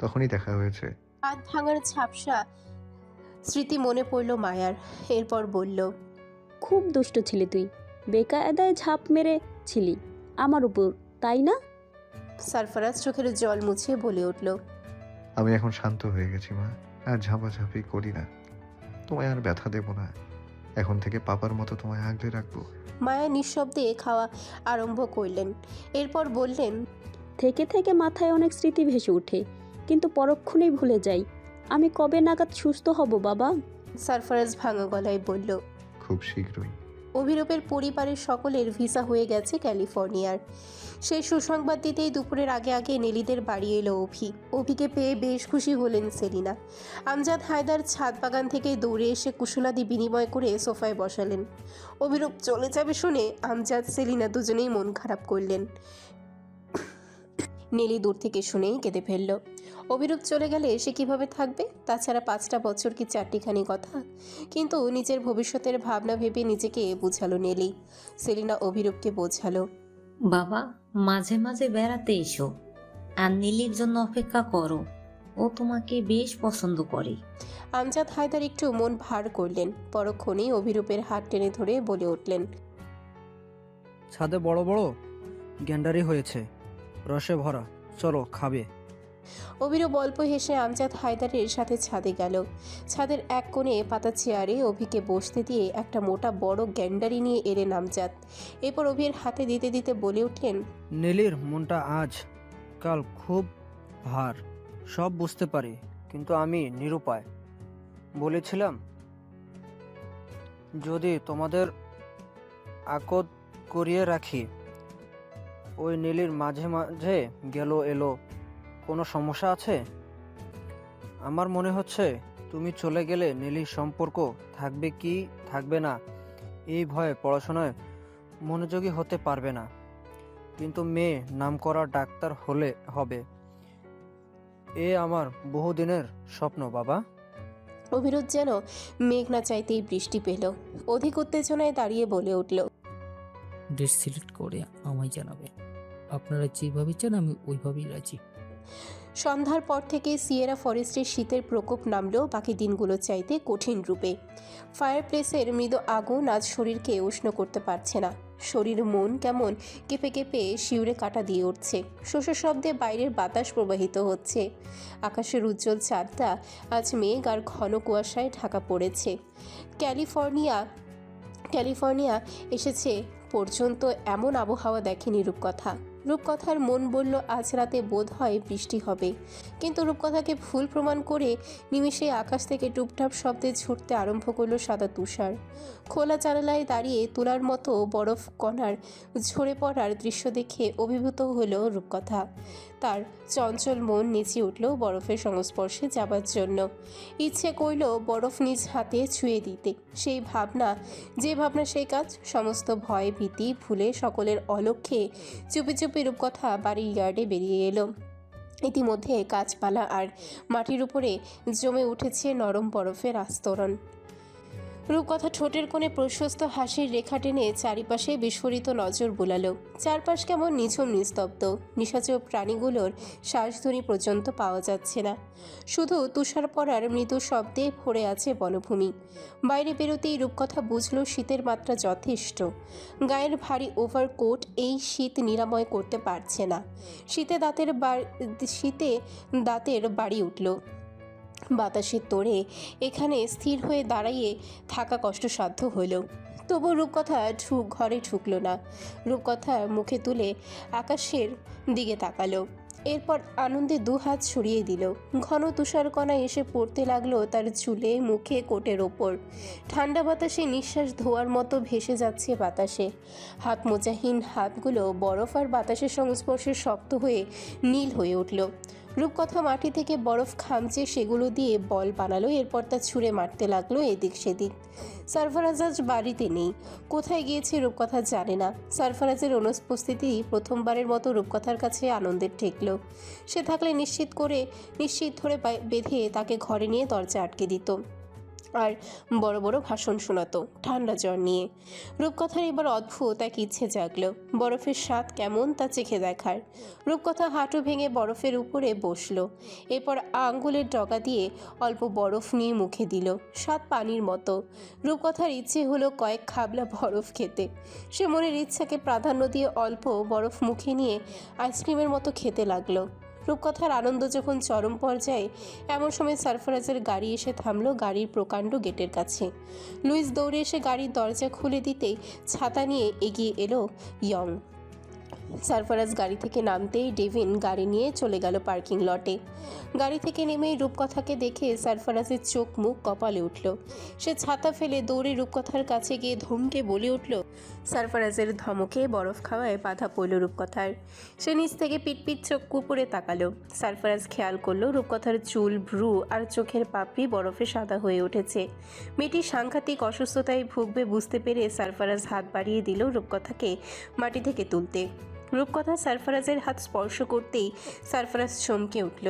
তখনই দেখা হয়েছে। হাত ভাঙার ঝাপসা স্মৃতি মনে পড়ল মায়ার। এরপর বলল, খুব দুষ্ট ছিলি তুই, বেকায়দায় ঝাঁপ মেরেছিলি আমার উপর, তাই না? সারফারাজ চোখের জল মুছিয়ে বলে উঠল, আমি এখন শান্ত হয়ে গেছি মা, আর ঝাঁপাঝাঁপি করি না, তোমায় আর ব্যথা দেব না। এখন থেকে পাপার মতো তোমায় আগলে রাখবো। মায়া নিঃশব্দে খাওয়া আরম্ভ করলেন। এরপর বললেন, থেকে থেকে মাথায় অনেক স্মৃতি ভেসে ওঠে, কিন্তু পরক্ষণেই ভুলে যাই। আমি কবে নাগাদ সুস্থ হব বাবা? সারফারাজ ভাঙা গলায় বলল। খুব শীঘ্রই। অভিরূপের পরিবারের সকলের ভিসা হয়ে গেছে ক্যালিফোর্নিয়ার। সেই সুসংবাদ দিতেই দুপুরের আগে আগে নেলিদের বাড়ি এলো অভি। অভিকে পেয়ে বেশ খুশি হলেন সেলিনা। আমজাদ হায়দার ছাদ বাগান থেকে দৌড়ে এসে কুশলাদি বিনিময় করে সোফায় বসালেন। অভিরূপ চলে যাবে শুনে আমজাদ সেলিনা দুজনেই মন খারাপ করলেন। নেলি দূর থেকে শুনেই কেঁদে ফেলল। অভিরূপ চলে গেলে সে কিভাবে থাকবে? তাছাড়া 5টা বছর কি 4টিখানি কথা? কিন্তু নিজের ভবিষ্যতের ভাবনা ভেবে নিজেকে বুঝালো নেলি। সেলিনা অভিরূপকে বোঝালো, বাবা, মাঝে মাঝে বেড়াতে এসো, আর নীলির জন্য অপেক্ষা করো, ও তোমাকে বেশ পছন্দ করে। আমজাদ হায়দার একটু মন ভার করলেন, পরক্ষণেই অভিরূপের হাত টেনে ধরে বলে উঠলেন, ছাদে বড় বড় গ্যান্ডারি হয়েছে, রসে ভরা, চলো খাবে। অভিরূপ অল্প হেসে আমজাদ হায়দারের সাথে ছাদে গেল। ছাদের এক কোণে পাতা চেয়ারে অভিকে বসতে দিয়ে একটা মোটা বড় গ্যান্ডারি নিয়ে এলেন আমজাদ। এরপর অভির হাতে দিতে দিতে বলে উঠলেন, নীলির মনটা আজ কাল খুব ভার, সব বুঝতে পারি, কিন্তু আমি নিরুপায়। বলেছিলাম যদি তোমাদের আকদ করিয়ে রাখি, ওই নীলির মাঝে মাঝে গেল এলো, কোনো সমস্যা আছে? আমার মনে হচ্ছে তুমি চলে গেলে নীলির সম্পর্ক থাকবে কি থাকবে না এই ভয়ে পড়াশোনায় মনোযোগী হতে পারবে না। কিন্তু মেয়ে নামকরা ডাক্তার হলে হবে, এ আমার বহুদিনের স্বপ্ন বাবা। অভিরুদ্ধ যেন মেঘ না চাইতেই বৃষ্টি পেল। অধিক উত্তেজনায় দাঁড়িয়ে বলে উঠল, ডেট সিলেক্ট করে আমায় জানাবে। আপনারা যেভাবে চান আমি ওইভাবেই রাজি। সন্ধ্যার পর থেকে সিয়েরা ফরেস্টের শীতের প্রকোপ নামল বাকি দিনগুলো চাইতে কঠিন রূপে। ফায়ারপ্লেসের মৃদু আগুন আজ শরীরকে উষ্ণ করতে পারছে না। শরীর মন কেমন কেঁপে কেঁপে শিউরে কাটা দিয়ে উঠছে। শোষ শব্দে বাইরের বাতাস প্রবাহিত হচ্ছে। আকাশের উজ্জ্বল চাঁদটা আজ মেঘ আর ঘন কুয়াশায় ঢাকা পড়েছে। ক্যালিফোর্নিয়া এসেছে পর্যন্ত এমন আবহাওয়া দেখেনি রূপকথা। রূপকথার মন বলল আজ রাতে বোধ হয় বৃষ্টি হবে, কিন্তু রূপকথাকে ভুল প্রমাণ করে নিমেষে আকাশ থেকে টুপটাপ শব্দে ঝরতে আরম্ভ করলো সাদা তুষার। খোলা জানালায় দাঁড়িয়ে তুলার মতো বরফ কণার ঝরে পড়ার দৃশ্য দেখে অভিভূত হলো রূপকথা। তার চঞ্চল মন নেচে উঠল বরফের সংস্পর্শে যাবার জন্য। ইচ্ছে করল বরফ নিজ হাতে ছুঁয়ে দিতে। সেই ভাবনা, যে ভাবনা সেই কাজ। সমস্ত ভয় ভীতি ভুলে সকলের অলক্ষ্যে চুপি চুপি রূপকথা বাড়ির ইয়ার্ডে বেরিয়ে এলো। ইতিমধ্যে গাছপালা আর মাটির উপরে জমে উঠেছে নরম বরফের আস্তরণ। রূপকথা ঠোঁটের কোণে প্রশস্ত হাসির রেখা টেনে চারিপাশে বিস্ফোরিত নজর বুলালো। চারপাশ কেমন নিঝুম নিস্তব্ধ। নিশাচর প্রাণীগুলোর শ্বাসধ্বনি পর্যন্ত পাওয়া যাচ্ছে না। শুধু তুষার পড়ার মৃদু শব্দে ভরে আছে বনভূমি। বাইরে বেরোতেই রূপকথা বুঝল শীতের মাত্রা যথেষ্ট। গায়ের ভারী ওভারকোট এই শীত নিরাময় করতে পারছে না। শীতে দাঁতের বাড়ি উঠল। বাতাসের তোড়ে এখানে স্থির হয়ে দাঁড়িয়ে থাকা কষ্টসাধ্য হলো। তবু রূপকথা ঘরে ঢুকলো না। রূপকথা মুখে তুলে আকাশের দিকে তাকালো। এরপর আনন্দে দুহাত ছড়িয়ে দিল। ঘন তুষারকণা এসে পড়তে লাগলো তার চুলে, মুখে, কোটের ওপর। ঠান্ডা বাতাসে নিঃশ্বাস ধোয়ার মতো ভেসে যাচ্ছে বাতাসে। হাত মোজাহীন হাতগুলো বরফ আর বাতাসের সংস্পর্শে শক্ত হয়ে নীল হয়ে উঠল। রূপকথা মাটি থেকে বরফ খামচে সেগুলো দিয়ে বল বানালো। এরপর তা ছুঁড়ে মারতে লাগলো এদিক সেদিক। সারফারাজ আজ বাড়িতে নেই। কোথায় গিয়েছে রূপকথা জানে না। সারফারাজের অনুপস্থিতি প্রথমবারের মতো রূপকথার কাছে আনন্দের ঠেকল। সে থাকলে নিশ্চিত ধরে বেঁধে তাকে ঘরে নিয়ে দরজা আটকে দিত আর বড় বড় ভাষণ শোনাতো ঠান্ডা জ্বর নিয়ে। রূপকথার এবার অদ্ভুত এক ইচ্ছে জাগলো, বরফের স্বাদ কেমন তা চেখে দেখার। রূপকথা হাঁটু ভেঙে বরফের উপরে বসলো। এরপর আঙ্গুলের ডগা দিয়ে অল্প বরফ নিয়ে মুখে দিল। স্বাদ পানির মতো। রূপকথার ইচ্ছে হলো কয়েক খাবলা বরফ খেতে। সে মনের ইচ্ছাকে প্রাধান্য দিয়ে অল্প বরফ মুখে নিয়ে আইসক্রিমের মতো খেতে লাগলো। রূপকথার আনন্দ যখন চরম পর্যায়ে, এমন সময় সারফারাজের গাড়ি এসে থামলো গাড়ির প্রকাণ্ড গেটের কাছে। লুইস দৌড়ে এসে গাড়ির দরজা খুলে দিতেই ছাতা নিয়ে এগিয়ে এলো ইয়ং। সারফারাজ গাড়ি থেকে নামতেই ডেভিন গাড়ি নিয়ে চলে গেল পার্কিং লটে। গাড়ি থেকে নেমেই রূপকথাকে দেখে সারফারাজের চোখ মুখ কপালে উঠল। সে ছাতা ফেলে দৌড়ে রূপকথার কাছে গিয়ে ধমকে বলে উঠল। সারফারাজের ধমকে বরফ খাওয়ায় বাধা পড়ল রূপকথার। সে নিচ থেকে পিটপিট চোখ কুপুরে তাকালো। সারফারাজ খেয়াল করলো রূপকথার চুল, ভ্রু আর চোখের পাপড়ি বরফে সাদা হয়ে উঠেছে। মেয়েটি সাংঘাতিক অসুস্থতায় ভুগবে বুঝতে পেরে সারফারাজ হাত বাড়িয়ে দিল রূপকথাকে মাটি থেকে তুলতে। রূপকথা সারফারাজের হাত স্পর্শ করতেই সারফারাজ চমকে উঠল।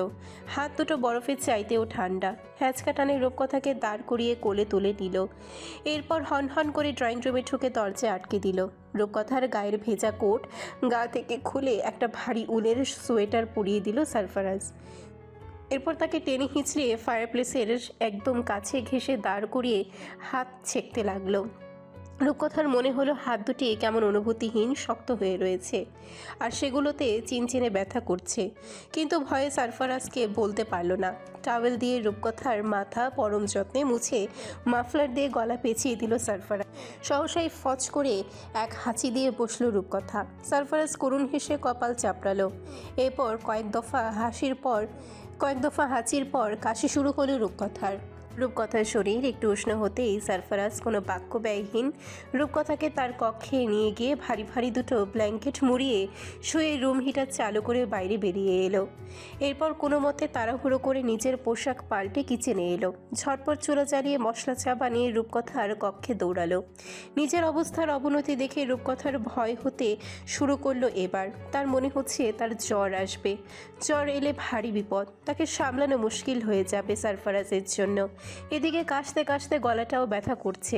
হাত দুটো বরফের চাইতেও ঠান্ডা। হ্যাঁচকা টানে রূপকথাকে দাঁড় করিয়ে কোলে তুলে নিল। এরপর হনহন করে ড্রয়িং রুমে ঢুকে দরজা আটকে দিল। রূপকথার গায়ের ভেজা কোট গা থেকে খুলে একটা ভারী উলের সোয়েটার পরিয়ে দিল সারফারাজ। এরপর তাকে টেনে হিঁচড়ে ফায়ারপ্লেসের একদম কাছে ঘেঁষে দাঁড় করিয়ে হাত ছেঁকতে লাগলো। রূপকথার মনে হলো হাত দুটি কেমন অনুভূতিহীন শক্ত হয়ে রয়েছে, আর সেগুলোতে চিনচিনে ব্যথা করছে, কিন্তু ভয়ে সারফারাজকে বলতে পারল না। টাওয়েল দিয়ে রূপকথার মাথা পরম যত্নে মুছে মাফলার দিয়ে গলা পেঁচিয়ে দিল সারফারাজ। সহসাই ফচ করে এক হাঁচি দিয়ে বসল রূপকথা। সারফারাজ করুণ হেসে কপাল চাপড়ালো। এরপর কয়েক দফা হাঁচির পর কাশি শুরু হলো রূপকথার। রূপকথার শরীর একটু উষ্ণ হতেই সারফারাজ কোনো বাক্য ব্যয়হীন রূপকথাকে তার কক্ষে নিয়ে গিয়ে ভারী ভারী দুটো ব্ল্যাঙ্কেট মুড়িয়ে শুয়ে রুম হিটার চালু করে বাইরে বেরিয়ে এলো। এরপর কোনো মতে তাড়াহুড়ো করে নিজের পোশাক পাল্টে কিচেনে এলো। ঝটপট চুলা জ্বালিয়ে মশলা চা বানিয়ে রূপকথার কক্ষে দৌড়ালো। নিজের অবস্থার অবনতি দেখে রূপকথার ভয় হতে শুরু করলো। এবার তার মনে হচ্ছে তার জ্বর আসবে। জ্বর এলে ভারী বিপদ, তাকে সামলানো মুশকিল হয়ে যাবে সারফারাজের জন্য। এদিকে কাশতে কাশতে গলাটাও ব্যথা করছে।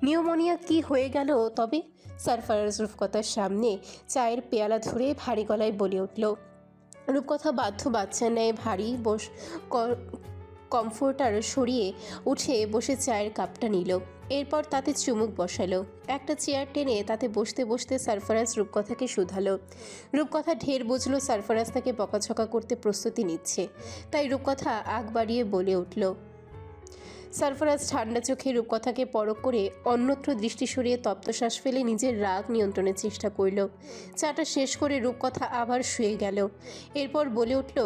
নিউমোনিয়া কি হয়ে গেল তবে? সারফারাজ রূপকথার সামনে চায়ের পেয়ালা ধরে ভারী গলায় বলে উঠল। রূপকথা বাধ্য বাচ্চার ন্যায় ভারী কমফোর্টার সরিয়ে উঠে বসে চায়ের কাপটা নিল। এরপর তাতে চুমুক বসালো। একটা চেয়ার টেনে তাতে বসতে বসতে সারফারাজ রূপকথাকে শুধালো। রূপকথা ঢের বুঝলো সারফারাজ তাকে বকাঝকা করতে প্রস্তুতি নিচ্ছে, তাই রূপকথা আগ বাড়িয়ে বলে উঠল। সারফারাজ ঠান্ডা চোখে রূপকথাকে পরখ করে অন্যত্র দৃষ্টি সরিয়ে তপ্তশ্বাস ফেলে নিজের রাগ নিয়ন্ত্রণের চেষ্টা করল। চাটা শেষ করে রূপকথা আবার শুয়ে গেল। এরপর বলে উঠল,